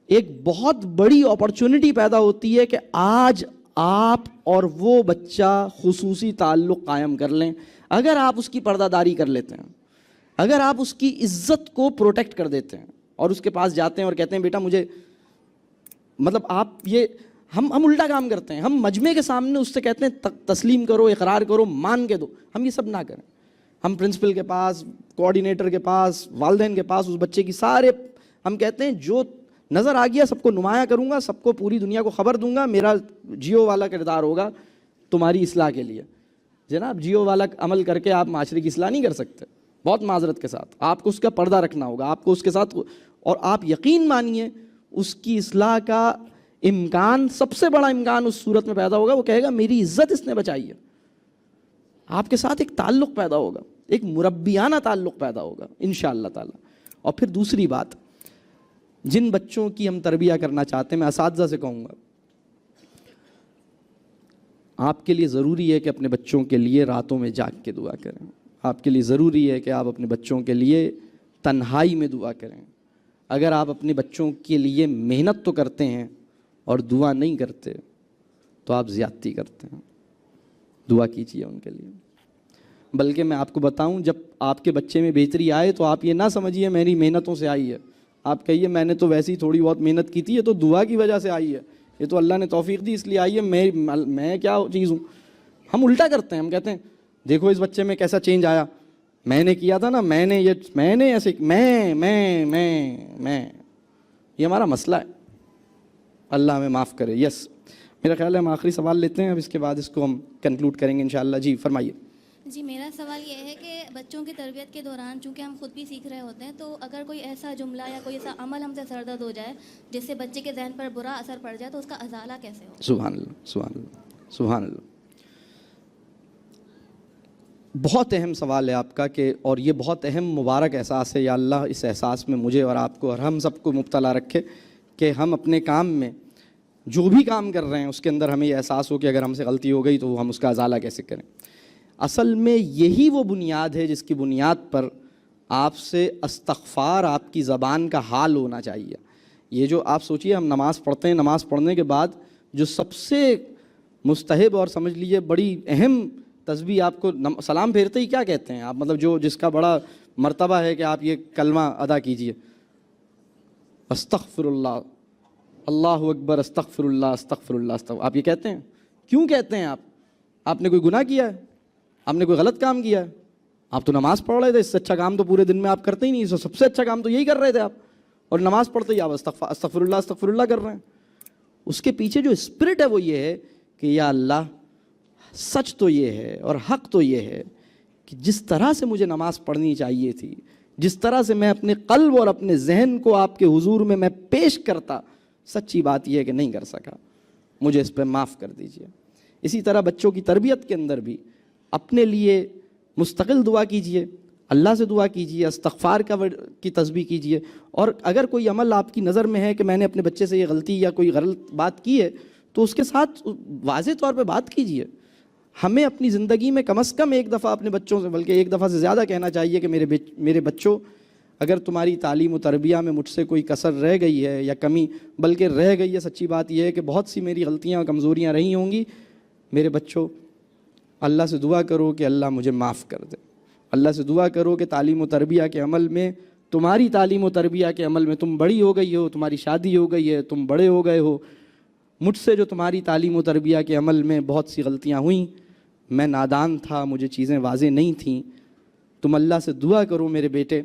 ایک بہت بڑی اپرچونٹی پیدا ہوتی ہے کہ آج آپ اور وہ بچہ خصوصی تعلق قائم کر لیں. اگر آپ اس کی پردہ داری کر لیتے ہیں, اگر آپ اس کی عزت کو پروٹیکٹ کر دیتے ہیں اور اس کے پاس جاتے ہیں اور کہتے ہیں بیٹا مجھے مطلب آپ یہ ہم الٹا کام کرتے ہیں, ہم مجمع کے سامنے اس سے کہتے ہیں تسلیم کرو, اقرار کرو, مان کے دو. ہم یہ سب نہ کریں. ہم پرنسپل کے پاس, کوآرڈینیٹر کے پاس, والدین کے پاس اس بچے کی سارے ہم کہتے ہیں جو نظر آ گیا سب کو نمایاں کروں گا, سب کو پوری دنیا کو خبر دوں گا, میرا جیو والا کردار ہوگا تمہاری اصلاح کے لیے. جناب جیو والا عمل کر کے آپ معاشرے کی اصلاح نہیں کر سکتے, بہت معذرت کے ساتھ. آپ کو اس کا پردہ رکھنا ہوگا, آپ کو اس کے ساتھ, اور آپ یقین مانیے اس کی اصلاح کا امکان, سب سے بڑا امکان اس صورت میں پیدا ہوگا, وہ کہے گا میری عزت اس نے بچائی ہے. آپ کے ساتھ ایک تعلق پیدا ہوگا, ایک مربیانہ تعلق پیدا ہوگا انشاءاللہ تعالی. اور پھر دوسری بات, جن بچوں کی ہم تربیہ کرنا چاہتے ہیں, میں اساتذہ سے کہوں گا آپ کے لیے ضروری ہے کہ اپنے بچوں کے لیے راتوں میں جاگ کے دعا کریں. آپ کے لیے ضروری ہے کہ آپ اپنے بچوں کے لیے تنہائی میں دعا کریں. اگر آپ اپنے بچوں کے لیے محنت تو کرتے ہیں اور دعا نہیں کرتے تو آپ زیادتی کرتے ہیں. دعا کیجیے ان کے لیے. بلکہ میں آپ کو بتاؤں, جب آپ کے بچے میں بہتری آئے تو آپ یہ نہ سمجھیے میری محنتوں سے آئی ہے, آپ کہیے میں نے تو ویسی تھوڑی بہت محنت کی تھی, یہ تو دعا کی وجہ سے آئی ہے, یہ تو اللہ نے توفیق دی اس لیے آئی ہے, میں کیا چیز ہوں. ہم الٹا کرتے ہیں, ہم کہتے ہیں دیکھو اس بچے میں کیسا چینج آیا, میں نے کیا تھا نا, میں نے ایسے میں یہ ہمارا مسئلہ ہے. اللہ ہمیں معاف کرے. یس, میرا خیال ہے ہم آخری سوال لیتے ہیں, اب اس کے بعد اس کو ہم کنکلوڈ کریں گے انشاءاللہ. جی فرمائیے. جی میرا سوال یہ ہے کہ بچوں کی تربیت کے دوران چونکہ ہم خود بھی سیکھ رہے ہوتے ہیں, تو اگر کوئی ایسا جملہ یا کوئی ایسا عمل ہم سے سردرد ہو جائے جس سے بچے کے ذہن پر برا اثر پڑ جائے تو اس کا ازالہ کیسے ہو؟ سبحان اللہ, سبحان اللہ, سبحان اللہ. بہت اہم سوال ہے آپ کا کہ, اور یہ بہت اہم مبارک احساس ہے. یا اللہ اس احساس میں مجھے اور آپ کو اور ہم سب کو مبتلا رکھے کہ ہم اپنے کام میں جو بھی کام کر رہے ہیں اس کے اندر ہمیں یہ احساس ہو کہ اگر ہم سے غلطی ہو گئی تو ہم اس کا ازالہ کیسے کریں. اصل میں یہی وہ بنیاد ہے جس کی بنیاد پر آپ سے استغفار آپ کی زبان کا حال ہونا چاہیے. یہ جو آپ سوچئے ہم نماز پڑھتے ہیں, نماز پڑھنے کے بعد جو سب سے مستحب اور سمجھ لیجیے بڑی اہم تسبیح آپ کو سلام پھیرتے ہی کیا کہتے ہیں آپ, مطلب جو جس کا بڑا مرتبہ ہے کہ آپ یہ کلمہ ادا کیجئے, استغفر اللہ, اللہ اکبر, استغفر اللہ, استغفر اللہ, استغفر. آپ یہ کہتے ہیں, کیوں کہتے ہیں آپ نے کوئی گناہ کیا ہے, آپ نے کوئی غلط کام کیا ہے, آپ تو نماز پڑھ رہے تھے, اس سے اچھا کام تو پورے دن میں آپ کرتے ہی نہیں, سب سے اچھا کام تو یہی کر رہے تھے آپ, اور نماز پڑھتے ہی آپ استغفر اللہ, استغفر اللہ کر رہے ہیں. اس کے پیچھے جو اسپرٹ ہے وہ یہ ہے کہ یا اللہ سچ تو یہ ہے اور حق تو یہ ہے کہ جس طرح سے مجھے نماز پڑھنی چاہیے تھی, جس طرح سے میں اپنے قلب اور اپنے ذہن کو آپ کے حضور میں پیش کرتا, سچی بات یہ ہے کہ نہیں کر سکا, مجھے اس پہ معاف کر دیجئے. اسی طرح بچوں کی تربیت کے اندر بھی اپنے لیے مستقل دعا کیجئے, اللہ سے دعا کیجئے, استغفار کی تسبیح کیجئے. اور اگر کوئی عمل آپ کی نظر میں ہے کہ میں نے اپنے بچے سے یہ غلطی یا کوئی غلط بات کی ہے تو اس کے ساتھ واضح طور پہ بات کیجئے. ہمیں اپنی زندگی میں کم از کم ایک دفعہ اپنے بچوں سے, بلکہ ایک دفعہ سے زیادہ کہنا چاہیے کہ میرے بچوں, اگر تمہاری تعلیم و تربیہ میں مجھ سے کوئی کسر رہ گئی ہے یا کمی بلکہ رہ گئی ہے, سچی بات یہ ہے کہ بہت سی میری غلطیاں اور کمزوریاں رہی ہوں گی, میرے بچوں اللہ سے دعا کرو کہ اللہ مجھے معاف کر دے. اللہ سے دعا کرو کہ تعلیم و تربیہ کے عمل میں, تمہاری تعلیم و تربیہ کے عمل میں تم بڑی ہو گئی ہو, تمہاری شادی ہو گئی ہے, تم بڑے ہو گئے ہو, مجھ سے جو تمہاری تعلیم و تربیہ کے عمل میں بہت سی غلطیاں ہوئیں، میں نادان تھا، مجھے چیزیں واضح نہیں تھیں، تم اللہ سے دعا کرو میرے بیٹے،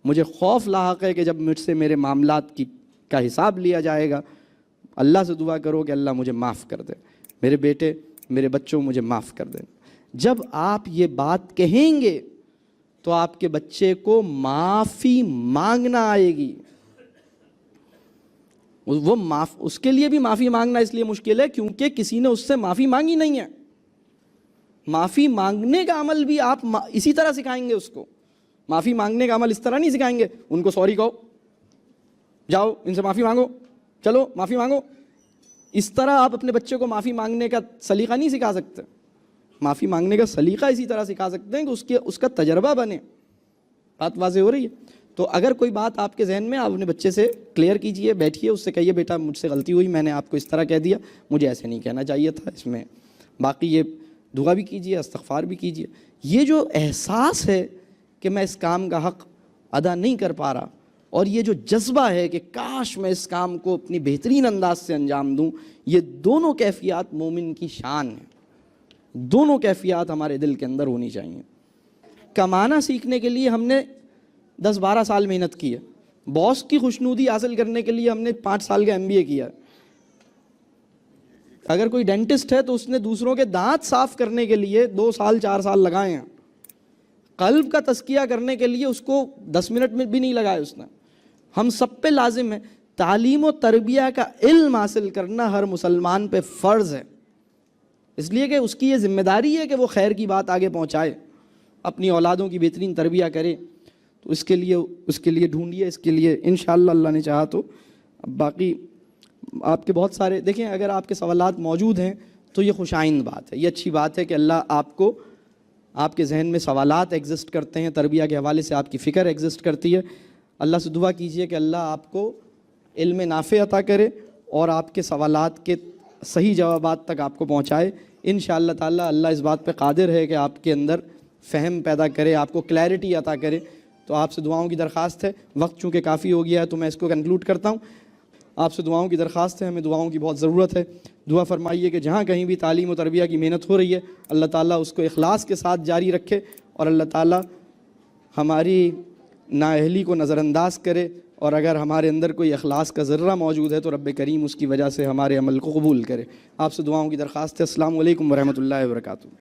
مجھے خوف لاحق ہے کہ جب مجھ سے میرے معاملات کا حساب لیا جائے گا، اللہ سے دعا کرو کہ اللہ مجھے معاف کر دے، میرے بیٹے میرے بچوں مجھے معاف کر دیں۔ جب آپ یہ بات کہیں گے تو آپ کے بچے کو معافی مانگنا آئے گی۔ اس کے لیے بھی معافی مانگنا اس لیے مشکل ہے کیونکہ کسی نے اس سے معافی مانگی نہیں ہے۔ معافی مانگنے کا عمل بھی آپ اسی طرح سکھائیں گے اس کو۔ معافی مانگنے کا عمل اس طرح نہیں سکھائیں گے، ان کو سوری کہو، جاؤ ان سے معافی مانگو، چلو معافی مانگو۔ اس طرح آپ اپنے بچے کو معافی مانگنے کا سلیقہ نہیں سکھا سکتے۔ معافی مانگنے کا سلیقہ اسی طرح سکھا سکتے ہیں کہ اس کا تجربہ بنے۔ بات واضح ہو رہی ہے؟ تو اگر کوئی بات آپ کے ذہن میں، آپ اپنے بچے سے کلیئر کیجئے، بیٹھیے، اس سے کہیے بیٹا مجھ سے غلطی ہوئی، میں نے آپ کو اس طرح کہہ دیا، مجھے ایسے نہیں کہنا چاہیے تھا، اس میں باقی یہ دعا بھی کیجئے، استغفار بھی کیجئے۔ یہ جو احساس ہے کہ میں اس کام کا حق ادا نہیں کر پا رہا، اور یہ جو جذبہ ہے کہ کاش میں اس کام کو اپنی بہترین انداز سے انجام دوں، یہ دونوں کیفیات مومن کی شان ہیں۔ دونوں کیفیات ہمارے دل کے اندر ہونی چاہیے۔ کمانا سیکھنے کے لیے ہم نے 10-12 سال محنت کی ہے، باس کی خوشنودی حاصل کرنے کے لیے ہم نے 5 سال کا MBA کیا ہے۔ اگر کوئی ڈینٹسٹ ہے تو اس نے دوسروں کے دانت صاف کرنے کے لیے 2 سال 4 سال لگائے ہیں۔ قلب کا تزکیہ کرنے کے لیے اس کو 10 منٹ میں بھی نہیں لگائے اس نے۔ ہم سب پہ لازم ہے، تعلیم و تربیہ کا علم حاصل کرنا ہر مسلمان پہ فرض ہے، اس لیے کہ اس کی یہ ذمہ داری ہے کہ وہ خیر کی بات آگے پہنچائے، اپنی اولادوں کی بہترین تربیہ کرے۔ تو اس کے لیے ڈھونڈیے، اس کے لیے انشاءاللہ اللہ نے چاہا تو۔ باقی آپ کے بہت سارے دیکھیں، اگر آپ کے سوالات موجود ہیں تو یہ خوش آئند بات ہے، یہ اچھی بات ہے کہ اللہ آپ کے ذہن میں سوالات ایگزسٹ کرتے ہیں، تربیہ کے حوالے سے آپ کی فکر ایگزسٹ کرتی ہے۔ اللہ سے دعا کیجئے کہ اللہ آپ کو علم نافع عطا کرے اور آپ کے سوالات کے صحیح جوابات تک آپ کو پہنچائے۔ انشاءاللہ تعالی اللہ اس بات پہ قادر ہے کہ آپ کے اندر فہم پیدا کرے، آپ کو کلیئرٹی عطا کرے۔ تو آپ سے دعاؤں کی درخواست ہے، وقت چونکہ کافی ہو گیا ہے تو میں اس کو کنکلوڈ کرتا ہوں۔ آپ سے دعاؤں کی درخواست ہے، ہمیں دعاؤں کی بہت ضرورت ہے۔ دعا فرمائیے کہ جہاں کہیں بھی تعلیم و تربیہ کی محنت ہو رہی ہے، اللہ تعالیٰ اس کو اخلاص کے ساتھ جاری رکھے، اور اللہ تعالیٰ ہماری نااہلی کو نظر انداز کرے، اور اگر ہمارے اندر کوئی اخلاص کا ذرہ موجود ہے تو رب کریم اس کی وجہ سے ہمارے عمل کو قبول کرے۔ آپ سے دعاؤں کی درخواست ہے۔ السلام علیکم ورحمۃ اللہ وبرکاتہ۔